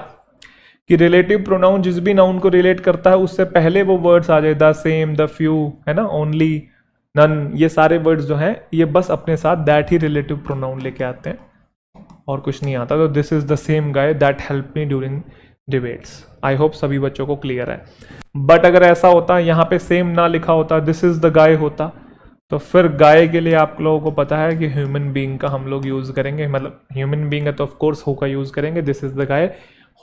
कि रिलेटिव प्रोनाउन जिस भी नाउन को रिलेट करता है उससे पहले वो वर्ड्स आ जाए, द सेम, द फ्यू, है ना, ओनली, नन, ये सारे वर्ड्स जो हैं ये बस अपने साथ दैट ही रिलेटिव प्रोनाउन लेके आते हैं और कुछ नहीं आता। तो this is the same guy that help me during debates. I hope सभी बच्चों को क्लियर है। बट अगर ऐसा होता यहाँ पे सेम ना लिखा होता, दिस इज द गाय होता, तो फिर गाय के लिए आप लोगों को पता है कि ह्यूमन बीइंग का हम लोग यूज करेंगे, मतलब ह्यूमन बीइंग है तो ऑफ कोर्स हु का यूज करेंगे। This is the guy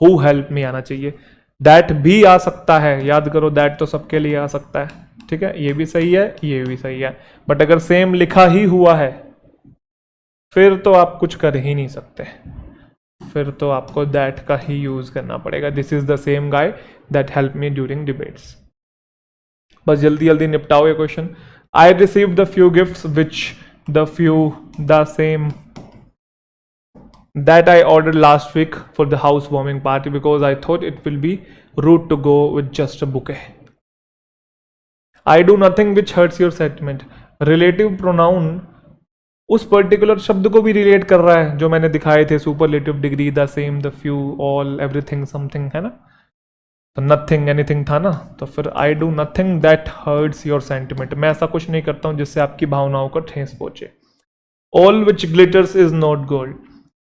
who help me आना चाहिए। दैट भी आ सकता है, याद करो दैट तो सबके लिए आ सकता है, ठीक है, ये भी सही है, ये भी सही है। बट अगर सेम लिखा ही हुआ है फिर तो आप कुछ कर ही नहीं सकते, फिर तो आपको दैट का ही यूज करना पड़ेगा। This is the same guy that help me during debates. बस जल्दी जल्दी निपटाओ ये question. I receive the few gifts which the few the same that I ordered last week for the housewarming party because I thought it will be rude to go with just a bouquet. I do nothing which hurts your sentiment. Relative pronoun उस पर्टिकुलर शब्द को भी रिलेट कर रहा है जो मैंने दिखाए थे, superlative, degree, the same, the few, all, everything, something, है ना। तो नथिंग, एनीथिंग था ना, तो फिर I do nothing that hurts your sentiment. मैं ऐसा कुछ नहीं करता हूं जिससे आपकी भावनाओं को ठेस पहुंचे। All which glitters is not gold.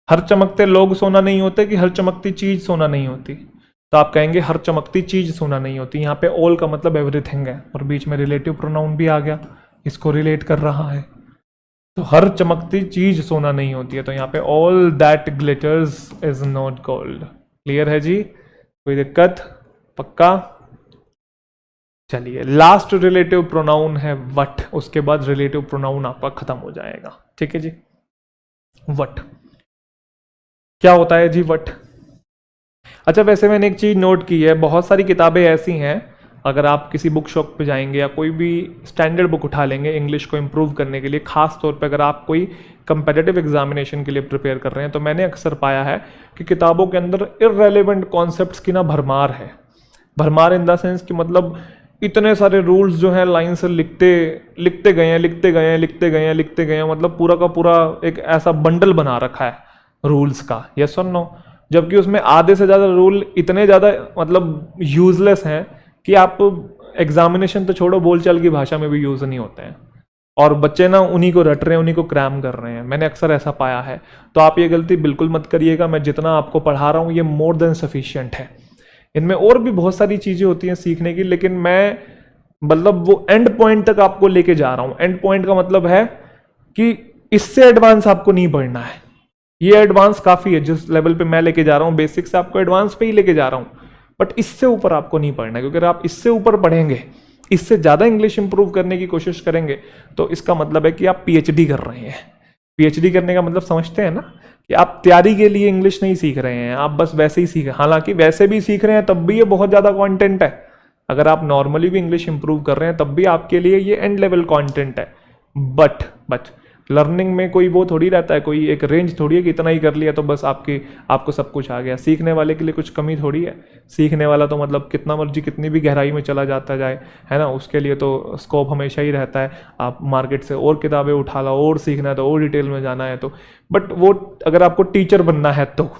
हर चमकते लोग सोना नहीं होते कि हर चमकती चीज सोना नहीं होती। तो आप कहेंगे हर चमकती चीज सोना नहीं होती। यहाँ पे ऑल का मतलब एवरीथिंग है और बीच में रिलेटिव प्रोनाउन भी आ गया, इसको रिलेट कर रहा है। तो हर चमकती चीज सोना नहीं होती है, तो यहाँ पे all that glitters is not gold. Clear है जी, कोई दिक्कत? पक्का? चलिए, लास्ट रिलेटिव प्रोनाउन है वट, उसके बाद रिलेटिव प्रोनाउन आपका खत्म हो जाएगा, ठीक है जी। वट क्या होता है जी वट? अच्छा, वैसे मैंने एक चीज नोट की है, बहुत सारी किताबें ऐसी हैं, अगर आप किसी बुक शॉप पे जाएंगे या कोई भी स्टैंडर्ड बुक उठा लेंगे इंग्लिश को इम्प्रूव करने के लिए, खास तौर पे अगर आप कोई कंपेटिटिव एग्जामिनेशन के लिए प्रिपेयर कर रहे हैं, तो मैंने अक्सर पाया है कि किताबों के अंदर इररेलेवेंट कॉन्सेप्ट्स की ना भरमार है। भरमार इन द सेंस कि मतलब इतने सारे रूल्स जो हैं लाइन से लिखते गए हैं, मतलब पूरा का पूरा एक ऐसा बंडल बना रखा है रूल्स का, यस और नो। जबकि उसमें आधे से ज़्यादा रूल इतने ज़्यादा मतलब यूजलेस हैं कि आप एग्जामिनेशन तो छोड़ो, बोलचाल की भाषा में भी यूज़ नहीं होते हैं, और बच्चे ना उन्हीं को रट रहे हैं, उन्हीं को क्रैम कर रहे हैं। मैंने अक्सर ऐसा पाया है। तो आप ये गलती बिल्कुल मत करिएगा। मैं जितना आपको पढ़ा रहा हूँ ये मोर देन सफिशिएंट है। इनमें और भी बहुत सारी चीज़ें होती हैं सीखने की, लेकिन मैं मतलब वो एंड पॉइंट तक आपको लेके जा रहा हूँ। एंड पॉइंट का मतलब है कि इससे एडवांस आपको नहीं पढ़ना है। ये एडवांस काफ़ी है, जिस लेवल पे मैं लेके जा रहा हूँ, बेसिक से आपको एडवांस पे ही लेके जा रहा हूँ, बट इससे ऊपर आपको नहीं पढ़ना है। क्योंकि अगर आप इससे ऊपर पढ़ेंगे, इससे ज़्यादा इंग्लिश इंप्रूव करने की कोशिश करेंगे, तो इसका मतलब है कि आप पीएचडी कर रहे हैं। पीएचडी करने का मतलब समझते हैं ना, कि आप तैयारी के लिए इंग्लिश नहीं सीख रहे हैं, आप बस वैसे ही सीख रहे हैं। हालांकि वैसे भी सीख रहे हैं तब भी ये बहुत ज़्यादा कॉन्टेंट है। अगर आप नॉर्मली भी इंग्लिश इंप्रूव कर रहे हैं तब भी आपके लिए ये एंड लेवल कॉन्टेंट है। बट लर्निंग में कोई वो थोड़ी रहता है, कोई एक रेंज थोड़ी है कि इतना ही कर लिया तो बस आपको सब कुछ आ गया। सीखने वाले के लिए कुछ कमी थोड़ी है। सीखने वाला तो मतलब कितना मर्जी कितनी भी गहराई में चला जाता जाए, है ना, उसके लिए तो स्कोप हमेशा ही रहता है। आप मार्केट से और किताबें उठा लो, और सीखना है तो और डिटेल में जाना है तो, बट वो अगर आपको टीचर बनना है तो,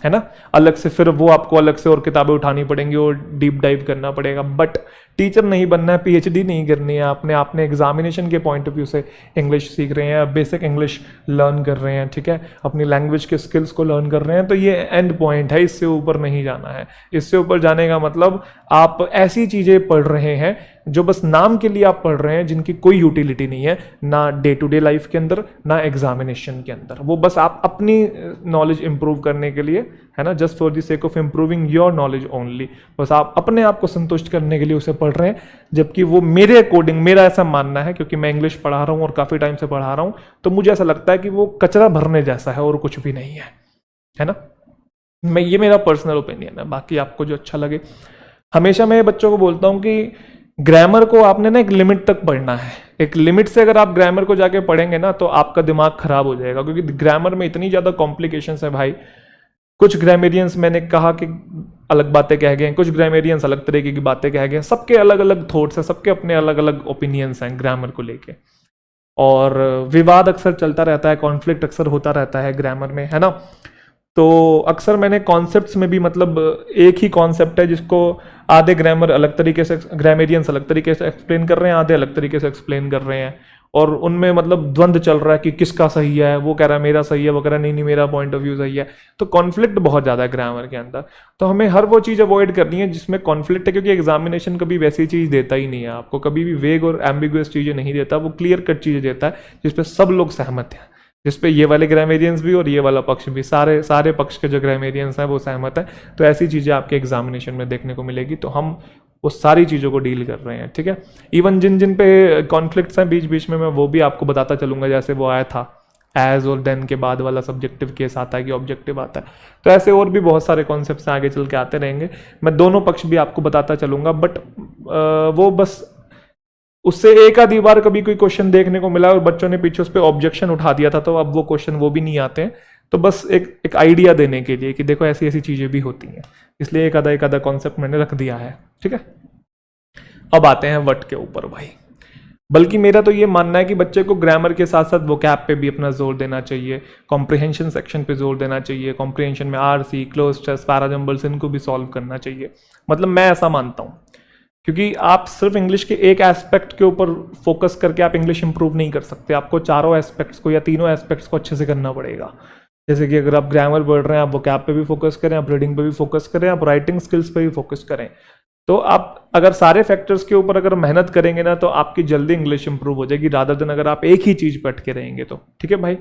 है ना, अलग से फिर वो आपको अलग से और किताबें उठानी पड़ेंगी और डीप डाइव करना पड़ेगा। बट टीचर नहीं बनना है, पीएचडी नहीं करनी है आपने एग्जामिनेशन के पॉइंट ऑफ व्यू से इंग्लिश सीख रहे हैं, बेसिक इंग्लिश लर्न कर रहे हैं, ठीक है, अपनी लैंग्वेज के स्किल्स को लर्न कर रहे हैं, तो ये एंड पॉइंट है, इससे ऊपर नहीं जाना है। इससे ऊपर जाने का मतलब आप ऐसी चीज़ें पढ़ रहे हैं जो बस नाम के लिए आप पढ़ रहे हैं, जिनकी कोई यूटिलिटी नहीं है, ना डे टू डे लाइफ के अंदर, ना एग्जामिनेशन के अंदर। वो बस आप अपनी नॉलेज इंप्रूव करने के लिए, है ना, just for the sake of improving your knowledge only, बस आप अपने आप को संतुष्ट करने के लिए उसे पढ़ रहे हैं। जबकि वो मेरे अकॉर्डिंग, मेरा ऐसा मानना है, क्योंकि मैं इंग्लिश पढ़ा रहा हूँ और काफ़ी टाइम से पढ़ा रहा हूँ, तो मुझे ऐसा लगता है कि वो कचरा भरने जैसा है और कुछ भी नहीं है ना। ये मेरा पर्सनल ओपिनियन है, बाकी आपको जो अच्छा लगे। हमेशा मैं बच्चों को बोलता हूँ कि ग्रामर को आपने ना एक लिमिट तक पढ़ना है। एक लिमिट से अगर आप ग्रामर को जाके पढ़ेंगे ना तो आपका दिमाग खराब हो जाएगा, क्योंकि ग्रामर में इतनी ज़्यादा कॉम्प्लिकेशंस है भाई। कुछ ग्रामेरियंस मैंने कहा कि अलग बातें कह गए हैं, कुछ ग्रामेरियंस अलग तरीके की बातें कह गए हैं, सबके अलग अलग थॉट्स हैं, सबके अपने अलग अलग ओपिनियंस हैं ग्रामर को लेके, और विवाद अक्सर चलता रहता है, कॉन्फ्लिक्ट अक्सर होता रहता है ग्रामर में, है ना। तो अक्सर मैंने कॉन्सेप्ट्स में भी मतलब एक ही कॉन्सेप्ट है जिसको आधे ग्रामर अलग तरीके से, ग्रामेरियंस अलग तरीके से एक्सप्लेन कर रहे हैं, आधे अलग तरीके से एक्सप्लेन कर रहे हैं, और उनमें मतलब द्वंद्व चल रहा है कि किसका सही है, वो कह रहा है मेरा सही है, वो कह रहा है नहीं नहीं मेरा पॉइंट ऑफ व्यू सही है। तो कॉन्फ्लिक्ट बहुत ज़्यादा है ग्रामर के अंदर। तो हमें हर वो चीज़ अवॉइड करनी है जिसमें कॉन्फ्लिक्ट है, क्योंकि एग्जामिनेशन कभी वैसी चीज़ देता ही नहीं है आपको, कभी भी वेग और एम्बिगुअस चीज़ें नहीं देता, वो क्लियर कट चीज़ें देता है जिसपे सब लोग सहमत हैं, जिसपे ये वाले ग्रामेरियंस भी और ये वाला पक्ष भी, सारे पक्ष के जो ग्रामेरियंस हैं वो सहमत है। तो ऐसी चीज़ें आपके एग्जामिनेशन में देखने को मिलेगी, तो हम वो सारी चीज़ों को डील कर रहे हैं, ठीक है। इवन जिन जिन पे कॉन्फ्लिक्ट्स हैं बीच बीच में मैं वो भी आपको बताता चलूंगा, जैसे वो आया था एज और देन के बाद वाला सब्जेक्टिव केस आता है कि ऑब्जेक्टिव आता है। तो ऐसे और भी बहुत सारे कॉन्सेप्ट्स आगे चल के आते रहेंगे, मैं दोनों पक्ष भी आपको बताता चलूंगा। बट वो बस उससे एक आधी बार कभी कोई क्वेश्चन देखने को मिला और बच्चों ने पीछे उस पर ऑब्जेक्शन उठा दिया था, तो अब वो क्वेश्चन वो भी नहीं आते हैं। तो बस एक आइडिया देने के लिए कि देखो ऐसी ऐसी चीजें भी होती हैं, इसलिए एक आधा कॉन्सेप्ट मैंने रख दिया है, ठीक है। अब आते हैं वट के ऊपर भाई। बल्कि मेरा तो ये मानना है कि बच्चे को ग्रामर के साथ साथ वोकैब पे भी अपना जोर देना चाहिए, कॉम्प्रिहेंशन सेक्शन पे जोर देना चाहिए, कॉम्प्रिहेंशन में आरसी, क्लोज स्ट्रेस, पैराजम्बल्स, इनको भी सॉल्व करना चाहिए। मतलब मैं ऐसा मानता हूँ, क्योंकि आप सिर्फ इंग्लिश के एक एस्पेक्ट के ऊपर फोकस करके आप इंग्लिश इंप्रूव नहीं कर सकते, आपको चारों एस्पेक्ट्स को या तीनों एस्पेक्ट्स को अच्छे से करना पड़ेगा। जैसे कि अगर आप ग्रामर पढ़ रहे हैं, आप वोकैब पे भी फोकस करें, आप रीडिंग पे भी फोकस करें, आप राइटिंग स्किल्स पे भी फोकस करें। तो आप अगर सारे फैक्टर्स के ऊपर अगर मेहनत करेंगे ना, तो आपकी जल्दी इंग्लिश इंप्रूव हो जाएगी, रादर देन अगर आप एक ही चीज पे अटके रहेंगे तो, ठीक है भाई।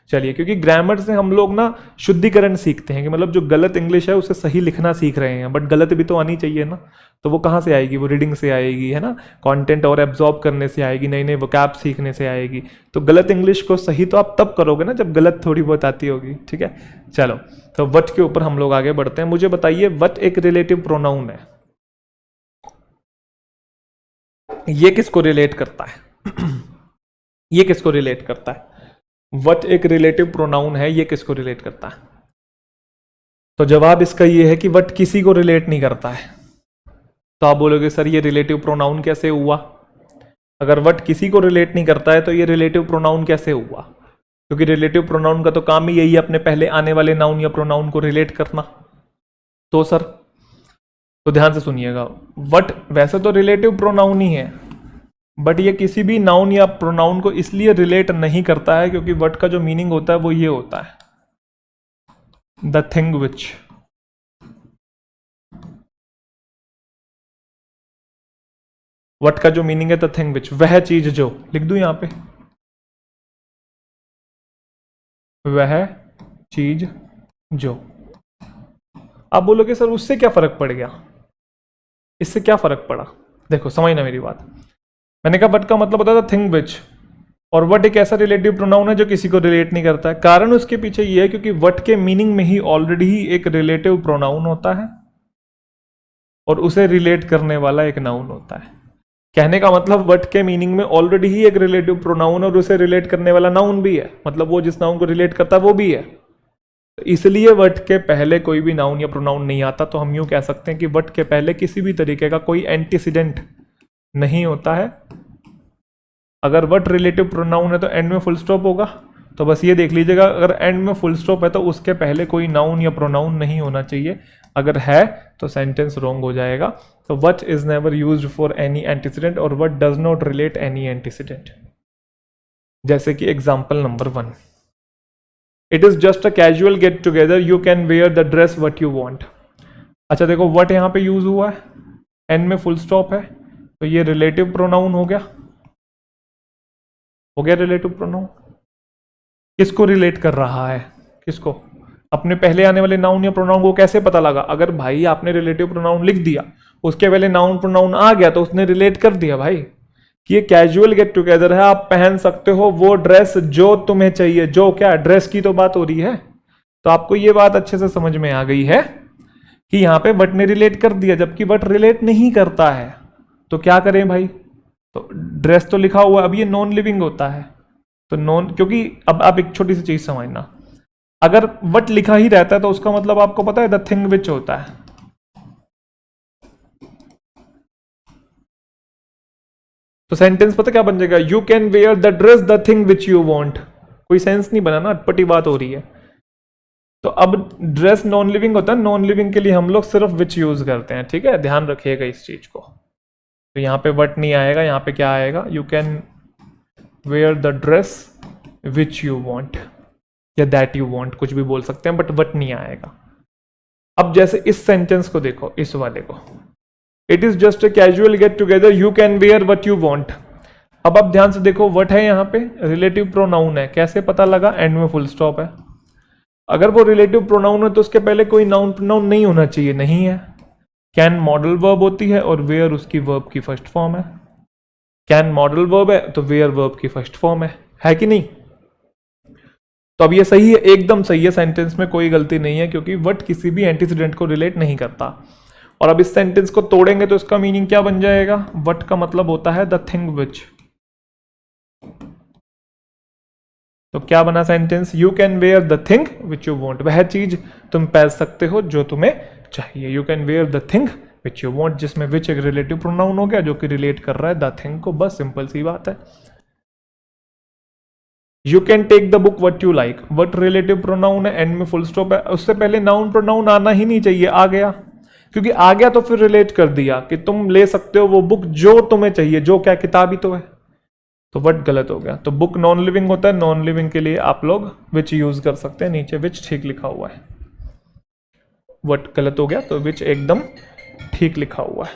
चलिए, क्योंकि ग्रामर से हम लोग ना शुद्धिकरण सीखते हैं कि मतलब जो गलत इंग्लिश है उसे सही लिखना सीख रहे हैं, बट गलत भी तो आनी चाहिए ना। तो वो कहाँ से आएगी? वो रीडिंग से आएगी, है ना, कंटेंट और एब्जॉर्ब करने से आएगी, नई नई वोकैब सीखने से आएगी। तो गलत इंग्लिश को सही तो आप तब करोगे ना जब गलत थोड़ी बहुत आती होगी, ठीक है। चलो, तो वट के ऊपर हम लोग आगे बढ़ते हैं। मुझे बताइए, वट एक रिलेटिव प्रोनाउन है, ये किसको रिलेट करता है? ये किसको रिलेट करता है? वट एक रिलेटिव प्रोनाउन है, ये किसको रिलेट करता है? तो जवाब इसका ये है कि वट किसी को रिलेट नहीं करता है। तो आप बोलोगे सर ये रिलेटिव प्रोनाउन कैसे हुआ? अगर वट किसी को रिलेट नहीं करता है तो ये रिलेटिव प्रोनाउन कैसे हुआ? क्योंकि रिलेटिव प्रोनाउन का तो काम ही यही है अपने पहले आने वाले नाउन या प्रोनाउन को रिलेट करना। तो सर, तो ध्यान से सुनिएगा, वट वैसे तो रिलेटिव प्रोनाउन ही है, बट ये किसी भी नाउन या प्रोनाउन को इसलिए रिलेट नहीं करता है क्योंकि वट का जो मीनिंग होता है वो ये होता है, द थिंग विच। वट का जो मीनिंग है द थिंग विच, वह चीज जो, लिख दूं यहां पे, वह चीज जो। आप बोलोगे सर उससे क्या फर्क पड़ गया, इससे क्या फर्क पड़ा? देखो समझना मेरी बात। मैंने कहा वट का मतलब होता था थिंग विच, और वट एक ऐसा रिलेटिव प्रोनाउन है जो किसी को रिलेट नहीं करता है। कारण उसके पीछे ये है क्योंकि वट के मीनिंग में ही ऑलरेडी ही एक रिलेटिव प्रोनाउन होता है और उसे रिलेट करने वाला एक नाउन होता है। कहने का मतलब वट के मीनिंग में ऑलरेडी ही एक रिलेटिव प्रोनाउन और उसे रिलेट करने वाला नाउन भी है, मतलब वो जिस नाउन को रिलेट करता है वो भी है। तो इसलिए वट के पहले कोई भी नाउन या प्रोनाउन नहीं आता। तो हम यूं कह सकते हैं कि वट के पहले किसी भी तरीके का कोई एंटीसीडेंट नहीं होता है। अगर वट रिलेटिव प्रोनाउन है तो एंड में फुल स्टॉप होगा। तो बस ये देख लीजिएगा, अगर एंड में फुल स्टॉप है तो उसके पहले कोई नाउन या प्रोनाउन नहीं होना चाहिए, अगर है तो सेंटेंस रॉन्ग हो जाएगा। तो what is never used for any antecedent और what does not relate any antecedent. जैसे कि example number 1, it is just a casual get together, you can wear the dress what you want. अच्छा देखो, वट यहां पे यूज हुआ है, एंड में फुल स्टॉप है, तो ये रिलेटिव प्रोनाउन हो गया, रिलेटिव प्रोनाउन। किसको रिलेट कर रहा है? किसको? अपने पहले आने वाले नाउन या प्रोनाउन को कैसे पता लगा? अगर भाई आपने रिलेटिव प्रोनाउन लिख दिया, उसके पहले नाउन प्रोनाउन आ गया तो उसने रिलेट कर दिया भाई कि ये कैजुअल गेट टुगेदर है, आप पहन सकते हो वो ड्रेस जो तुम्हें चाहिए। जो क्या, ड्रेस की तो बात हो रही है। तो आपको ये बात अच्छे से समझ में आ गई है कि यहां पे वट ने रिलेट कर दिया, जबकि वट रिलेट नहीं करता है। तो क्या करें भाई? तो ड्रेस तो लिखा हुआ, अब ये नॉन लिविंग होता है तो नॉन, क्योंकि अब आप एक छोटी सी चीज समझना, अगर वट लिखा ही रहता है तो उसका मतलब आपको पता है द थिंग विच होता है। तो सेंटेंस पता क्या बन जाएगा? You can wear the dress the thing which you want. कोई सेंस नहीं बना ना, अटपटी बात हो रही है। तो अब ड्रेस नॉन लिविंग होता है, नॉन लिविंग के लिए हम लोग सिर्फ विच यूज करते हैं, ठीक है, ध्यान रखिएगा इस चीज को। तो यहाँ पे वट नहीं आएगा, यहाँ पे क्या आएगा, you can wear the dress which you want या दैट यू वॉन्ट, कुछ भी बोल सकते हैं, बट वट नहीं आएगा। अब जैसे इस सेंटेंस को देखो, इस वाले को, it is just a casual get together, you can where what you want. अब आप ध्यान से देखो, वट है यहाँ पे, रिलेटिव प्रोनाउन है, कैसे पता लगा, एंड में फुल स्टॉप है। अगर वो रिलेटिव प्रोनाउन है तो उसके पहले कोई नाउन प्रोनाउन नहीं होना चाहिए, नहीं है। कैन मॉडल वर्ब होती है और वेयर उसकी वर्ब की फर्स्ट फॉर्म है। कैन मॉडल वर्ब है तो वेयर वर्ब की फर्स्ट फॉर्म है कि नहीं। तो अब ये सही है, एकदम सही है, सेंटेंस में कोई गलती नहीं है, क्योंकि वट किसी भी एंटीसीडेंट को रिलेट नहीं करता। और अब इस सेंटेंस को तोड़ेंगे तो इसका मीनिंग क्या बन जाएगा, वट का मतलब होता है द थिंग विच। तो क्या बना sentence, you can wear the thing which you want, वह चीज तुम पहन सकते हो जो तुम्हें चाहिए। You can wear the thing which you want, जिसमें विच एक रिलेटिव प्रोनाउन हो गया जो कि रिलेट कर रहा है द थिंग को, बस सिंपल सी बात है। You can take the book what you like, what relative pronoun है, एंड में फुल स्टॉप है, उससे पहले नाउन प्रोनाउन आना ही नहीं चाहिए, आ गया, क्योंकि आ गया तो फिर रिलेट कर दिया कि तुम ले सकते हो वो बुक जो तुम्हें चाहिए, जो क्या किताब ही तो है, तो वट गलत हो गया। तो बुक नॉन लिविंग होता है, नॉन लिविंग के लिए आप लोग विच यूज कर सकते हैं, नीचे विच ठीक लिखा हुआ है, वट गलत हो गया तो विच एकदम ठीक लिखा हुआ है।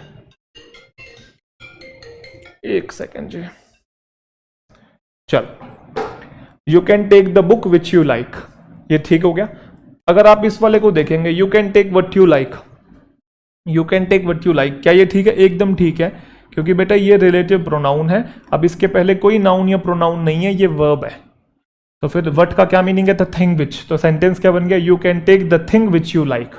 एक सेकेंड जी, चल, you can take the book which you like, ये ठीक हो गया। अगर आप इस वाले को देखेंगे, you can take what you like, you can take what you like, क्या ये ठीक है, एकदम ठीक है, क्योंकि बेटा ये रिलेटिव प्रोनाउन है, अब इसके पहले कोई नाउन या प्रोनाउन नहीं है, ये वर्ब है, तो फिर वट का क्या मीनिंग है, द थिंग विच, तो सेंटेंस क्या बन गया, you can take the thing which you like.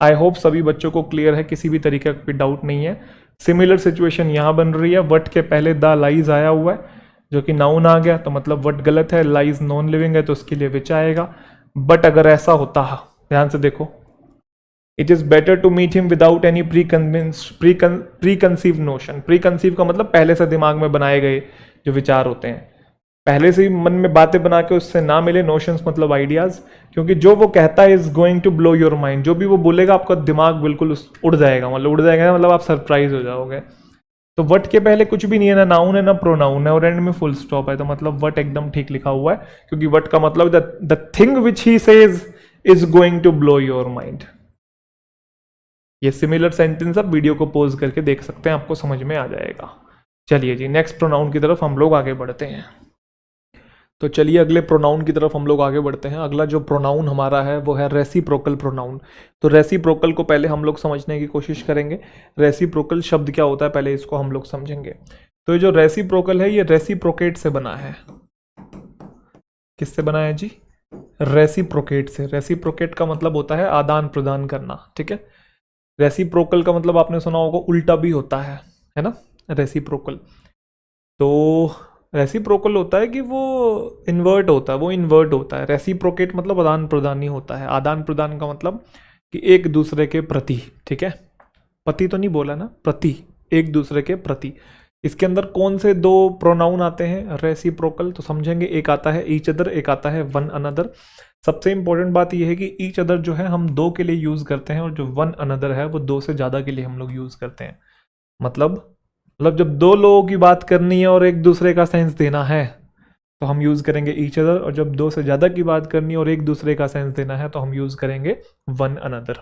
I hope सभी बच्चों को क्लियर है, किसी भी तरीके का कोई डाउट नहीं है। सिमिलर सिचुएशन यहां बन रही है, वट के पहले द लाइज आया हुआ है जो कि नाउन आ गया, तो मतलब वट गलत है, लाइज नॉन लिविंग है तो उसके लिए विच आएगा। बट अगर ऐसा होता, ध्यान से देखो, it is better to meet him without any preconceive notion, preconceive का मतलब पहले से दिमाग में बनाए गए जो विचार होते हैं, पहले से ही मन में बातें बना के उससे ना मिले, नोशंस मतलब आइडियाज, क्योंकि जो वो कहता है is going to blow your mind, जो भी वो बोलेगा आपका दिमाग बिल्कुल उड़ जाएगा, मतलब उड़ जाएगा मतलब आप सरप्राइज हो जाओगे। तो वट के पहले कुछ भी नहीं है, ना नाउन है ना प्रोनाउन है, और एंड में फुल स्टॉप है, तो मतलब वट एकदम ठीक लिखा हुआ है, क्योंकि वट का मतलब the thing which he says is going to blow your mind. ये सिमिलर सेंटेंस आप वीडियो को पॉज करके देख सकते हैं, आपको समझ में आ जाएगा। चलिए जी, नेक्स्ट प्रोनाउन की तरफ हम लोग आगे बढ़ते हैं। तो चलिए अगले प्रोनाउन की तरफ हम लोग आगे बढ़ते हैं। अगला जो प्रोनाउन हमारा है वो है रेसिप्रोकल प्रोनाउन। तो रेसिप्रोकल को पहले हम लोग समझने की कोशिश करेंगे। रेसिप्रोकल शब्द क्या होता है पहले इसको हम लोग समझेंगे। तो ये जो रेसिप्रोकल है ये रेसिप्रोकेट से बना है। किससे बना है जी? रेसिप्रोकेट से। रेसिप्रोकेट का मतलब होता है आदान प्रदान करना, ठीक है। रेसिप्रोकल का मतलब आपने सुना होगा उल्टा भी होता है ना, रेसिप्रोकल। तो रेसिप्रोकल होता है कि वो इन्वर्ट होता है, वो इन्वर्ट होता है। रेसिप्रोकेट मतलब आदान प्रदान ही होता है। आदान प्रदान का मतलब कि एक दूसरे के प्रति, ठीक है। पति तो नहीं बोला ना, प्रति, एक दूसरे के प्रति। इसके अंदर कौन से दो प्रोनाउन आते हैं रेसिप्रोकल, तो समझेंगे। एक आता है ईच अदर, एक आता है वन अनदर। सबसे इंपॉर्टेंट बात यह है कि ईच अदर जो है हम दो के लिए यूज करते हैं, और जो वन अनदर है वो दो से ज्यादा के लिए हम लोग यूज करते हैं। मतलब जब दो लोगों की बात करनी है और एक दूसरे का सेंस देना है तो हम यूज करेंगे ईच अदर, और जब दो से ज्यादा की बात करनी है और एक दूसरे का सेंस देना है तो हम यूज करेंगे वन अनदर।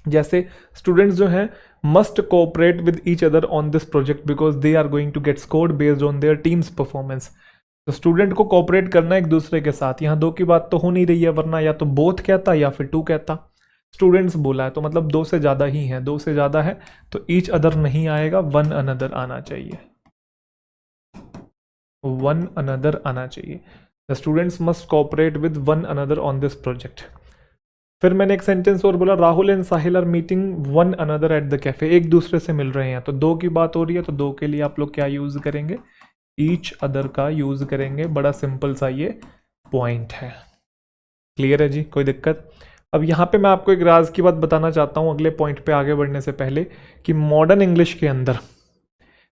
जैसे स्टूडेंट्स जो हैं must cooperate with each other on this project because they are going to get scored based on their team's performance. तो स्टूडेंट को कोऑपरेट करना है एक दूसरे के साथ। यहाँ दो की बात तो हो नहीं रही है, वरना या तो बोथ कहता या फिर टू कहता। स्टूडेंट्स बोला है तो मतलब दो से ज्यादा ही है, दो से ज्यादा है तो ईच अदर नहीं आएगा, वन अनदर आना चाहिए। वन अनदर आना चाहिए। The students must cooperate with one another on this project. फिर मैंने एक सेंटेंस और बोला, Rahul and Sahil are meeting one another at the cafe. एक दूसरे से मिल रहे हैं, तो दो की बात हो रही है तो दो के लिए आप लोग क्या यूज करेंगे? ईच अदर का यूज करेंगे। बड़ा सिंपल सा ये पॉइंट है। क्लियर है जी, कोई दिक्कत? अब यहाँ पे मैं आपको एक राज की बात बताना चाहता हूँ अगले पॉइंट पे आगे बढ़ने से पहले, कि मॉडर्न इंग्लिश के अंदर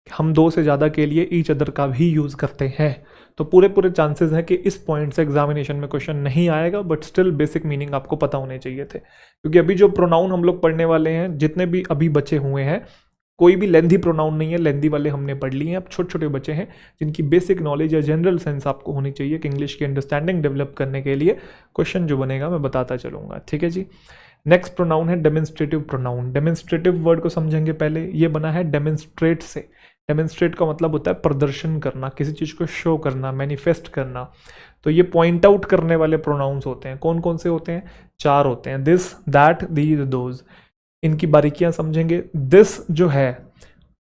हम दो से ज़्यादा के लिए ईच अदर का भी यूज़ करते हैं। तो पूरे पूरे चांसेस हैं कि इस पॉइंट से एग्जामिनेशन में क्वेश्चन नहीं आएगा, बट स्टिल बेसिक मीनिंग आपको पता होने चाहिए थे, क्योंकि अभी जो प्रोनाउन हम लोग पढ़ने वाले हैं, जितने भी अभी बचे हुए हैं, कोई भी लेंथी प्रोनाउन नहीं है, लेंथी वाले हमने पढ़ लिए हैं। अब छोटे छोटे बच्चे हैं जिनकी बेसिक नॉलेज या जनरल सेंस आपको होनी चाहिए कि इंग्लिश की अंडरस्टैंडिंग डेवलप करने के लिए क्वेश्चन जो बनेगा मैं बताता चलूंगा, ठीक है जी। नेक्स्ट प्रोनाउन है डेमोन्स्ट्रेटिव प्रोनाउन। डेमोन्स्ट्रेटिव वर्ड को समझेंगे पहले, ये बना है डेमोन्स्ट्रेट से। डेमोन्स्ट्रेट का मतलब होता है प्रदर्शन करना, किसी चीज़ को शो करना, मैनिफेस्ट करना। तो ये पॉइंट आउट करने वाले प्रोनाउंस होते हैं। कौन कौन से होते हैं? 4 होते हैं, दिस, दैट, दीज, दोज। इनकी बारीकियां समझेंगे। दिस जो है,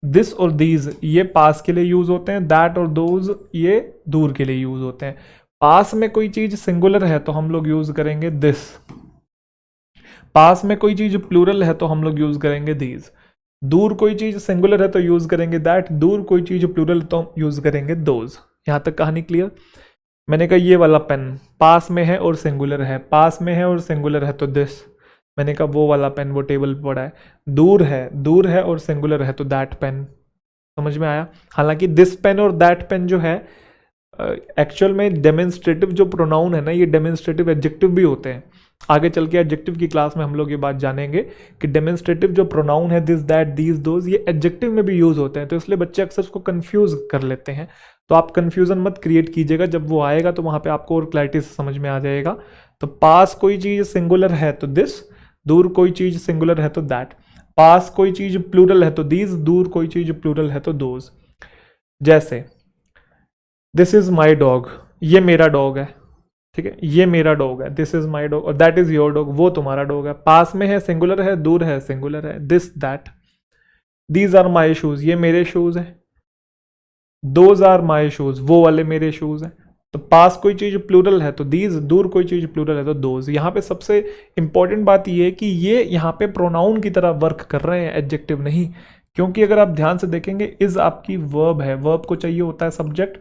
दिस और दीज ये पास के लिए यूज होते हैं, दैट और दोज ये दूर के लिए यूज होते हैं। पास में कोई चीज सिंगुलर है तो हम लोग यूज करेंगे दिस, पास में कोई चीज प्लूरल है तो हम लोग यूज करेंगे दीज। दूर कोई चीज सिंगुलर है तो यूज करेंगे दैट, दूर कोई चीज प्लूरल तो यूज करेंगे दोज। यहां तक कहानी क्लियर? मैंने कहा ये वाला पेन पास में है और सिंगुलर है, पास में है और सिंगुलर है तो दिस। मैंने कहा वो वाला पेन वो टेबल पे पड़ा है, दूर है और सिंगुलर है तो दैट पेन। समझ में आया? हालांकि दिस पेन और दैट पेन जो है एक्चुअल में डेमोन्स्ट्रेटिव जो प्रोनाउन है ना, ये डेमोन्स्ट्रेटिव एडजेक्टिव भी होते हैं। आगे चल के एडजेक्टिव की क्लास में हम लोग ये बात जानेंगे कि डेमोन्स्ट्रेटिव जो प्रोनाउन है दिस, दैट, दीज, दोज, ये एडजेक्टिव में भी यूज होते हैं। तो इसलिए बच्चे अक्सर उसको कंफ्यूज कर लेते हैं। तो आप कंफ्यूजन मत क्रिएट कीजिएगा, जब वो आएगा तो वहां पे आपको और क्लैरिटी से समझ में आ जाएगा। तो पास कोई चीज सिंगुलर है तो दिस, दूर कोई चीज सिंगुलर है तो दैट। पास कोई चीज प्लूरल है तो दीज, दूर कोई चीज प्लूरल है तो दोज। जैसे दिस इज माई डॉग, ये मेरा डॉग है, ठीक है, ये मेरा डॉग है, दिस इज माई डॉग, और दैट इज योर डॉग, वो तुम्हारा डॉग है। पास में है सिंगुलर है, दूर है सिंगुलर है, this, that. These are my shoes, ये मेरे शूज है। दोज आर माई शूज, वो वाले मेरे शूज हैं। तो पास कोई चीज प्लूरल है तो दीज, दूर कोई चीज प्लूरल है तो दोज। यहाँ पे सबसे इंपॉर्टेंट बात ये है कि ये यहाँ पे प्रोनाउन की तरह वर्क कर रहे हैं, एडजेक्टिव नहीं। क्योंकि अगर आप ध्यान से देखेंगे, इज आपकी वर्ब है, वर्ब को चाहिए होता है सब्जेक्ट,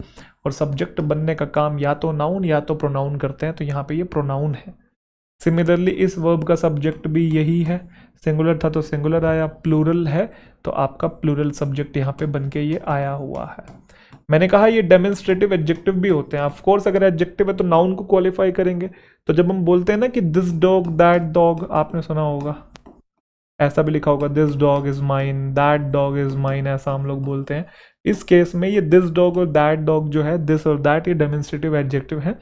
और सब्जेक्ट बनने का काम या तो नाउन या तो प्रोनाउन करते हैं, तो यहाँ पे ये प्रोनाउन है। सिमिलरली इस वर्ब का सब्जेक्ट भी यही है, सिंगुलर था तो सिंगुलर आया, प्लूरल है तो आपका प्लूरल सब्जेक्ट यहाँ पे बन के ये आया हुआ है। मैंने कहा ये डेमोन्स्ट्रेटिव एडजेक्टिव भी होते हैं। ऑफ कोर्स अगर एडजेक्टिव है तो नाउन को क्वालिफाई करेंगे। तो जब हम बोलते हैं ना कि दिस डॉग, दैट डॉग, आपने सुना होगा, ऐसा भी लिखा होगा, this dog is mine, that dog is mine, ऐसा हम लोग बोलते हैं। इस केस में ये दिस डॉग और दैट डॉग जो है, दिस और दैट, ये डेमोन्स्ट्रेटिव एडजेक्टिव है,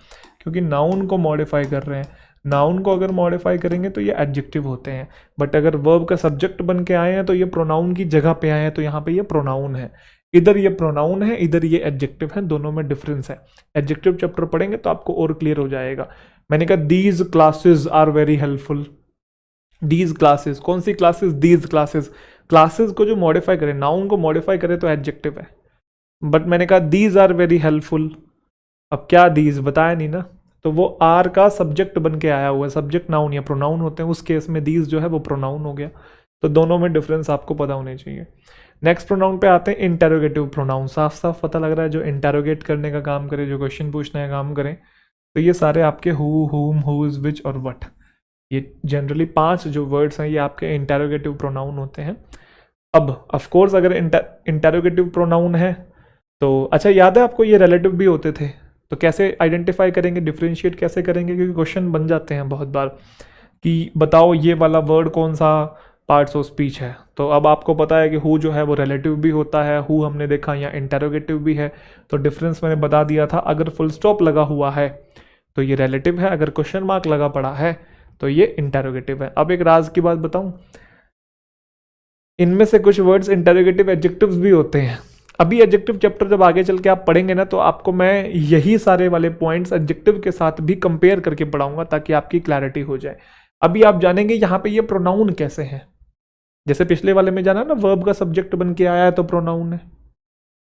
क्योंकि नाउन को मॉडिफाई कर रहे हैं। नाउन को अगर मॉडिफाई करेंगे तो ये एडजेक्टिव होते हैं, बट अगर वर्ब का सब्जेक्ट बन के आए हैं तो ये प्रोनाउन की जगह पे आए हैं, तो यहाँ पे ये प्रोनाउन है। इधर ये प्रोनाउन है, इधर ये एडजेक्टिव है, दोनों में डिफरेंस है। एडजेक्टिव चैप्टर पढ़ेंगे तो आपको और क्लियर हो जाएगा। मैंने कहा these classes are very helpful. These classes, कौन सी क्लासेस? These classes. क्लासेस को जो मॉडिफाई करे, नाउन को मॉडिफाई करे तो एडजेक्टिव है, बट मैंने कहा दीज आर वेरी हेल्पफुल। अब क्या दीज बताया नहीं ना, तो वो आर का सब्जेक्ट बन के आया हुआ है। सब्जेक्ट नाउन या प्रोनाउन होते हैं, उस केस में दीज जो है वो प्रोनाउन हो गया। तो दोनों में डिफरेंस आपको पता होने चाहिए। नेक्स्ट प्रोनाउन पे आते हैं इंटेरोगेटिव प्रोनाउन। साफ साफ पता लग रहा है, जो इंटेरोगेट करने का काम करे, जो क्वेश्चन पूछने का काम करें, तो ये सारे आपके हु, हुम, हुज, विच और वट, ये जनरली 5 जो वर्ड्स हैं ये आपके इंटेरोगेटिव प्रोनाउन होते हैं। अब ऑफ कोर्स अगर इंटेरोगेटिव प्रोनाउन है तो अच्छा याद है आपको ये रिलेटिव भी होते थे, तो कैसे आइडेंटिफाई करेंगे, डिफ्रेंशिएट कैसे करेंगे? क्योंकि क्वेश्चन बन जाते हैं बहुत बार कि बताओ ये वाला वर्ड कौन सा पार्ट्स ऑफ स्पीच है। तो अब आपको पता है कि हु जो है वो रिलेटिव भी होता है, हु हमने देखा यहाँ इंटेरोगेटिव भी है। तो डिफरेंस मैंने बता दिया था, अगर फुल स्टॉप लगा हुआ है तो ये रिलेटिव है, अगर क्वेश्चन मार्क लगा पड़ा है तो ये इंटेरोगेटिव है। अब एक राज की बात बताऊं, इनमें से कुछ वर्ड्स इंटेरोगेटिव एडजेक्टिव्स भी होते हैं। अभी एडजेक्टिव चैप्टर जब आगे चल के आप पढ़ेंगे ना, तो आपको मैं यही सारे वाले पॉइंट्स एडजेक्टिव के साथ भी कंपेयर करके पढ़ाऊंगा, ताकि आपकी क्लैरिटी हो जाए। अभी आप जानेंगे यहाँ पे ये प्रोनाउन कैसे हैं। जैसे पिछले वाले में जाना ना, वर्ब का सब्जेक्ट बन के आया है तो प्रोनाउन है,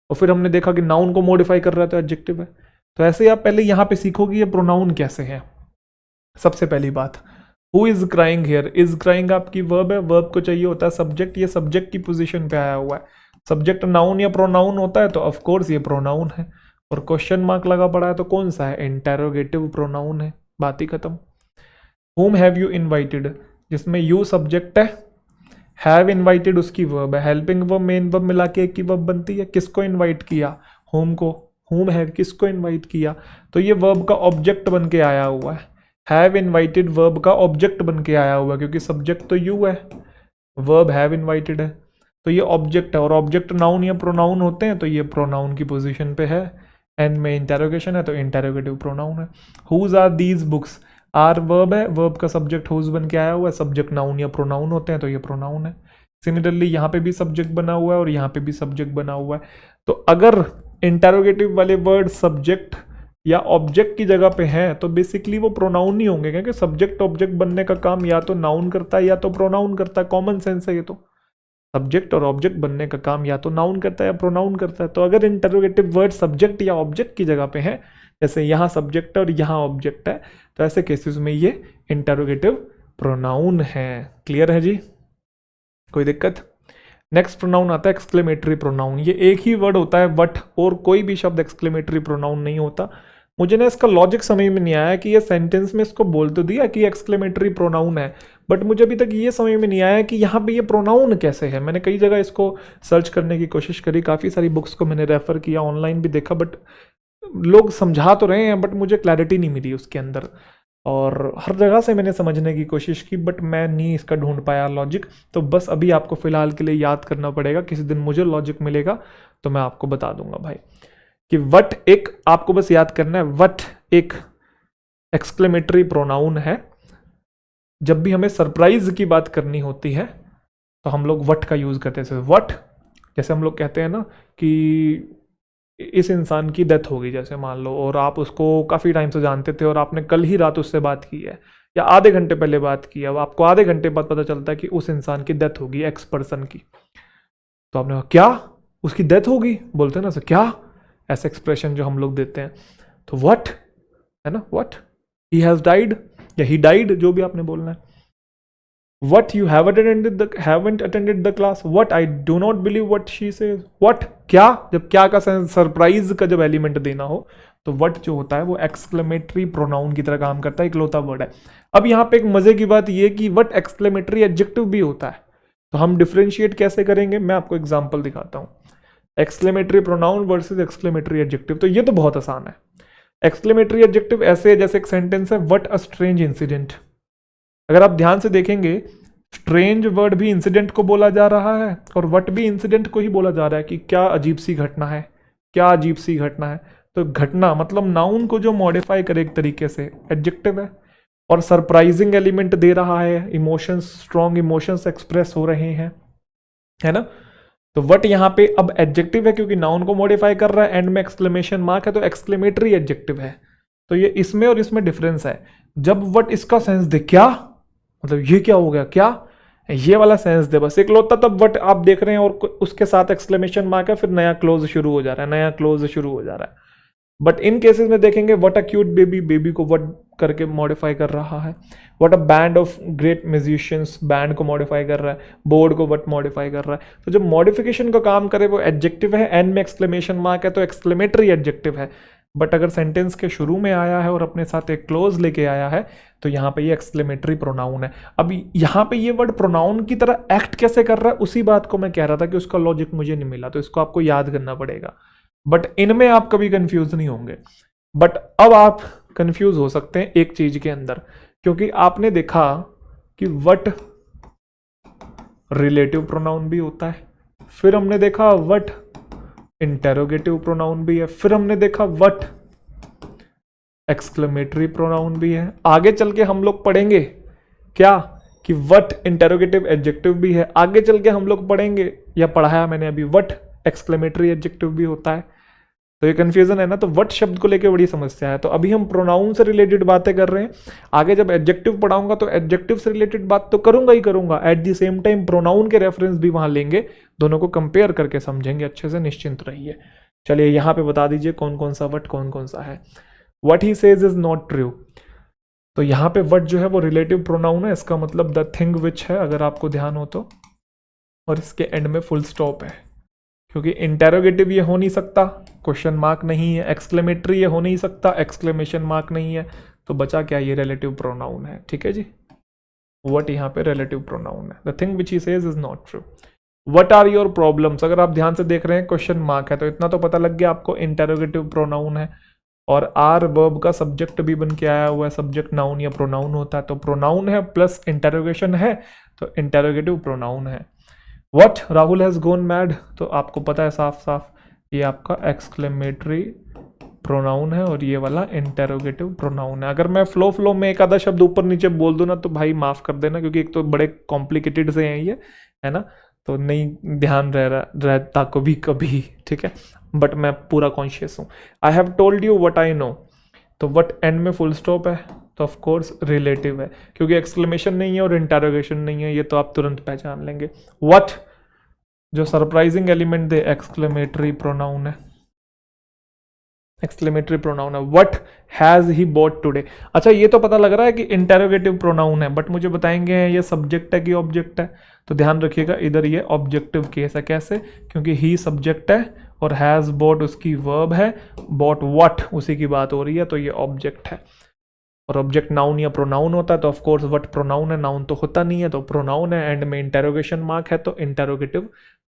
और फिर हमने देखा कि नाउन को मॉडिफाई कर रहा है तो एडजेक्टिव है। तो ऐसे ही आप पहले यहाँ पे सीखोगे ये प्रोनाउन कैसे है। सबसे पहली बात, who is crying here. Is crying आपकी वर्ब है, वर्ब को चाहिए होता है सब्जेक्ट, ये सब्जेक्ट की पोजीशन पे आया हुआ है। सब्जेक्ट नाउन या प्रोनाउन होता है तो ऑफ कोर्स ये प्रोनाउन है, और क्वेश्चन मार्क लगा पड़ा है तो कौन सा है? इंटेरोगेटिव प्रोनाउन है, बात ही खत्म। whom have you invited, जिसमें you सब्जेक्ट है, have invited उसकी वर्ब है, हेल्पिंग वर्ब मेन वर्ब मिला के एक की वर्ब बनती है। किसको इनवाइट किया? whom को। whom है किसको इनवाइट किया, तो ये वर्ब का ऑब्जेक्ट बन के आया हुआ है। हैव इनवाइटेड वर्ब का ऑब्जेक्ट बन के आया हुआ है, क्योंकि सब्जेक्ट तो यू है, वर्ब हैव इनवाइटेड है, तो ये ऑब्जेक्ट है। और ऑब्जेक्ट नाउन या प्रोनाउन होते हैं, तो ये प्रोनाउन की पोजीशन पे है। एंड में इंटेरोगेशन है तो इंटेरोगेटिव प्रोनाउन है। Whose are these books, are verb है, वर्ब का सब्जेक्ट हुज बन के आया हुआ है, सब्जेक्ट नाउन या प्रोनाउन होते हैं तो ये प्रोनाउन है। सिमिलरली यहाँ पे भी सब्जेक्ट बना हुआ है और यहाँ पे भी सब्जेक्ट बना हुआ है। तो अगर इंटेरोगेटिव वाले वर्ड सब्जेक्ट या ऑब्जेक्ट की जगह पे हैं तो बेसिकली वो प्रोनाउन ही होंगे, क्योंकि सब्जेक्ट ऑब्जेक्ट बनने का काम या तो नाउन करता है या तो प्रोनाउन करता है। कॉमन सेंस है ये, तो सब्जेक्ट और ऑब्जेक्ट बनने का काम या तो नाउन करता है या प्रोनाउन करता है। तो अगर इंटरोगेटिव वर्ड सब्जेक्ट या ऑब्जेक्ट की जगह पे है, जैसे यहाँ सब्जेक्ट है और यहाँ ऑब्जेक्ट है, तो ऐसे केसेस में ये इंटरोगेटिव प्रोनाउन है। क्लियर है जी, कोई दिक्कत? नेक्स्ट प्रोनाउन आता है एक्सक्लेमेटरी प्रोनाउन। ये एक ही वर्ड होता है वट, और कोई भी शब्द एक्सक्लेमेटरी प्रोनाउन नहीं होता। मुझे ना इसका लॉजिक समझ में नहीं आया कि ये सेंटेंस में इसको बोल तो दिया कि एक्सक्लेमेटरी प्रोनाउन है, बट मुझे अभी तक ये समझ में नहीं आया कि यहाँ पे ये प्रोनाउन कैसे है। मैंने कई जगह इसको सर्च करने की कोशिश करी, काफ़ी सारी बुक्स को मैंने रेफर किया, ऑनलाइन भी देखा, बट लोग समझा तो रहे हैं बट मुझे क्लैरिटी नहीं मिली उसके अंदर। और हर जगह से मैंने समझने की कोशिश की बट मैं नहीं इसका ढूंढ पाया लॉजिक। तो बस अभी आपको फ़िलहाल के लिए याद करना पड़ेगा, किसी दिन मुझे लॉजिक मिलेगा तो मैं आपको बता दूंगा भाई कि वट एक, आपको बस याद करना है वट एक एक्सक्लेमेटरी प्रोनाउन है। जब भी हमें सरप्राइज की बात करनी होती है तो हम लोग वट का यूज़ करते हैं। वट, जैसे हम लोग कहते हैं ना कि इस इंसान की डेथ हो गई, जैसे मान लो, और आप उसको काफ़ी टाइम से जानते थे और आपने कल ही रात उससे बात की है या आधे घंटे पहले बात की है, अब आपको आधे घंटे बाद पता चलता है कि उस इंसान की डेथ होगी, एक्स पर्सन की। तो आपने कहा क्या उसकी डेथ होगी, बोलते हैं ना, क्या, ऐसे एक्सप्रेशन जो हम लोग देते हैं। तो व्हाट है ना, व्हाट, ही हैज डाइड या ही डाइड, जो भी आपने बोलना है। What you haven't attended the class. What I do not believe what she says. What, क्या, जब क्या का सरप्राइज का जब एलिमेंट देना हो तो what जो होता है वो एक्सक्लेमेटरी प्रोनाउन की तरह काम करता है, इकलौता वर्ड है। अब यहाँ पे एक मजे की बात ये कि what एक्सक्लेमेटरी एडजेक्टिव भी होता है, तो हम डिफ्रेंशिएट कैसे करेंगे, मैं आपको एग्जाम्पल दिखाता हूँ। Exclamatory pronoun versus exclamatory adjective, तो ये तो बहुत आसान है। एक्सक्लेमेटरी एडजेक्टिव ऐसे है जैसे एक सेंटेंस है, what a strange incident। अगर आप ध्यान से देखेंगे, स्ट्रेंज वर्ड भी इंसिडेंट को बोला जा रहा है और वट भी इंसिडेंट को ही बोला जा रहा है कि क्या अजीब सी घटना है, क्या अजीब सी घटना है। तो घटना मतलब नाउन को जो मॉडिफाई करे एक तरीके से एडजेक्टिव है, और सरप्राइजिंग एलिमेंट दे रहा है, इमोशंस, स्ट्रॉन्ग इमोशंस एक्सप्रेस हो रहे हैं, है ना। तो वट यहाँ पे अब एडजेक्टिव है क्योंकि नाउन को मॉडिफाई कर रहा है, एंड में एक्सक्लेमेशन मार्क है तो एक्सक्लेमेटरी एडजेक्टिव है। तो ये इसमें और इसमें डिफरेंस है। जब वट इसका सेंस दे, क्या मतलब ये क्या हो गया, क्या, ये वाला सेंस दे बस इकलौता, तब वट आप देख रहे हैं और उसके साथ एक्सक्लेमेशन मार्क है, फिर नया क्लोज शुरू हो जा रहा है, नया क्लोज शुरू हो जा रहा है। बट इन केसेस में देखेंगे what a cute baby, baby को व्हाट करके मॉडिफाई कर रहा है। What a band of great musicians, band को मॉडिफाई कर रहा है। बोर्ड को व्हाट मॉडिफाई कर रहा है। तो जब मॉडिफिकेशन का काम करे वो एडजेक्टिव है, एंड में एक्सक्लेमेशन मार्क है तो एक्सक्लेमेटरी एडजेक्टिव है। बट अगर सेंटेंस के शुरू में आया है और अपने साथ एक क्लोज लेके आया है तो यहाँ पे ये एक्सक्लेमेटरी प्रोनाउन है। अब यहाँ पे ये वर्ड प्रोनाउन की तरह एक्ट कैसे कर रहा है, उसी बात को मैं कह रहा था कि उसका लॉजिक मुझे नहीं मिला, तो इसको आपको याद करना पड़ेगा। बट इनमें आप कभी कंफ्यूज नहीं होंगे। बट अब आप कंफ्यूज हो सकते हैं एक चीज के अंदर, क्योंकि आपने देखा कि वट रिलेटिव प्रोनाउन भी होता है, फिर हमने देखा वट इंटेरोगेटिव प्रोनाउन भी है, फिर हमने देखा वट एक्सक्लेमेटरी प्रोनाउन भी है। आगे चल के हम लोग पढ़ेंगे क्या कि वट इंटेरोगेटिव एडजेक्टिव भी है। आगे चल के हम लोग पढ़ेंगे, या पढ़ाया मैंने अभी, वट एक्सक्लेमेटरी एडजेक्टिव भी होता है। तो ये कंफ्यूजन है ना, तो वट शब्द को लेके बड़ी समस्या है। तो अभी हम प्रोनाउन से रिलेटेड बातें कर रहे हैं, आगे जब एडजेक्टिव पढ़ाऊंगा तो एडजेक्टिव से रिलेटेड बात तो करूंगा ही करूंगा, eight the same time pronoun के रेफरेंस भी वहां लेंगे, दोनों को कंपेयर करके समझेंगे अच्छे से, निश्चिंत रहिए। चलिए यहाँ पे बता दीजिए कौन कौन सा वट कौन कौन सा है। What he says is not true, तो यहाँ पे वट जो है वो रिलेटिव प्रोनाउन है, इसका मतलब द थिंग विच है, अगर आपको ध्यान हो तो, और इसके एंड में फुल स्टॉप है, क्योंकि इंटेरोगेटिव ये हो नहीं सकता, क्वेश्चन मार्क नहीं है, एक्सक्लेमेटरी ये हो नहीं सकता, एक्सक्लेमेशन मार्क नहीं है, तो बचा क्या, ये रिलेटिव प्रोनाउन है। ठीक है जी, व्हाट यहाँ पे रिलेटिव प्रोनाउन है। The thing which he says is not true. What are your problems, अगर आप ध्यान से देख रहे हैं क्वेश्चन मार्क है, तो इतना तो पता लग गया आपको इंटेरोगेटिव प्रोनाउन है, और आर वर्ब का सब्जेक्ट भी बन के आया हुआ है, सब्जेक्ट नाउन या प्रोनाउन होता है, तो प्रोनाउन है प्लस इंटेरोगेशन है तो इंटेरोगेटिव प्रोनाउन है। What Rahul has gone mad, तो आपको पता है साफ साफ ये आपका एक्सक्लेमेटरी प्रोनाउन है और ये वाला इंटेरोगेटिव प्रोनाउन है। अगर मैं फ्लो में एक आधा शब्द ऊपर नीचे बोल दूं ना तो भाई माफ कर देना, क्योंकि एक तो बड़े कॉम्प्लिकेटेड से हैं ये, है ना, तो नहीं ध्यान रहता कभी कभी, ठीक है, बट मैं पूरा कॉन्शियस हूँ। I have told you what I know, तो व्हाट एंड में फुल स्टॉप है तो ऑफ कोर्स रिलेटिव है, क्योंकि एक्सक्लेमेशन नहीं है और इंटेरोगेशन नहीं है, ये तो आप तुरंत पहचान लेंगे। व्हाट जो सरप्राइजिंग एलिमेंट दे एक्सक्लेमेटरी प्रोनाउन है, एक्सक्लेमेटरी प्रोनाउन है। What has he bought today, अच्छा ये तो पता लग रहा है कि इंटेरोगेटिव प्रोनाउन है, बट मुझे बताएंगे ये सब्जेक्ट है कि ऑब्जेक्ट है, तो ध्यान रखिएगा इधर ये ऑब्जेक्टिव केस है। कैसे, क्योंकि ही सब्जेक्ट है और हैज बॉट उसकी वर्ब है, बॉट व्हाट उसी की बात हो रही है, तो ये ऑब्जेक्ट है। और ऑब्जेक्ट नाउन या प्रोनाउन होता है तो ऑफ कोर्स व्हाट प्रोनाउन है, नाउन तो होता नहीं है तो प्रोनाउन है, एंड में इंटेरोगेशन मार्क है तो इंटेरोगेटिव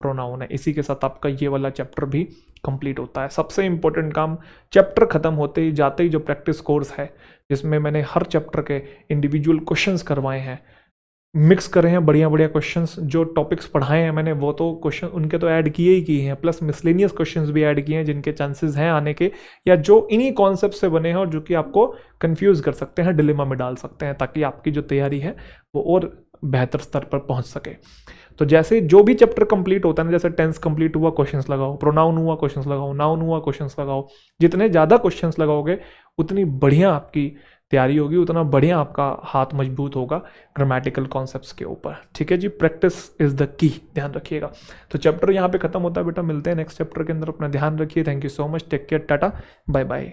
प्रोनाउन है। इसी के साथ आपका ये वाला चैप्टर भी कंप्लीट होता है। सबसे इंपॉर्टेंट काम चैप्टर खत्म होते ही जाते ही जो प्रैक्टिस कोर्स है, जिसमें मैंने हर चैप्टर के इंडिविजुअल क्वेश्चंस करवाए हैं, मिक्स करे हैं बढ़िया बढ़िया क्वेश्चंस, जो टॉपिक्स पढ़ाए हैं मैंने वो तो क्वेश्चन उनके तो ऐड किए ही किए हैं, प्लस मिसलेनियस क्वेश्चंस भी ऐड किए हैं जिनके चांसेस हैं आने के, या जो इन्हीं कॉन्सेप्ट से बने हैं और जो कि आपको कंफ्यूज कर सकते हैं, डिलेमा में डाल सकते हैं, ताकि आपकी जो तैयारी है वो और बेहतर स्तर पर पहुंच सके। तो जैसे जो भी चैप्टर कंप्लीट होता है ना, जैसे टेंस कंप्लीट हुआ क्वेश्चंस लगाओ, प्रोनाउन हुआ क्वेश्चंस लगाओ, नाउन हुआ क्वेश्चंस लगाओ, जितने ज़्यादा क्वेश्चंस लगाओगे उतनी बढ़िया आपकी तैयारी होगी, उतना बढ़िया आपका हाथ मजबूत होगा ग्रामेटिकल कॉन्सेप्ट्स के ऊपर। ठीक है जी, प्रैक्टिस इज द की, ध्यान रखिएगा। तो चैप्टर यहाँ पे खत्म होता है बेटा, मिलते हैं नेक्स्ट चैप्टर के अंदर, अपना ध्यान रखिए। Thank you so much, take care, tata, bye bye.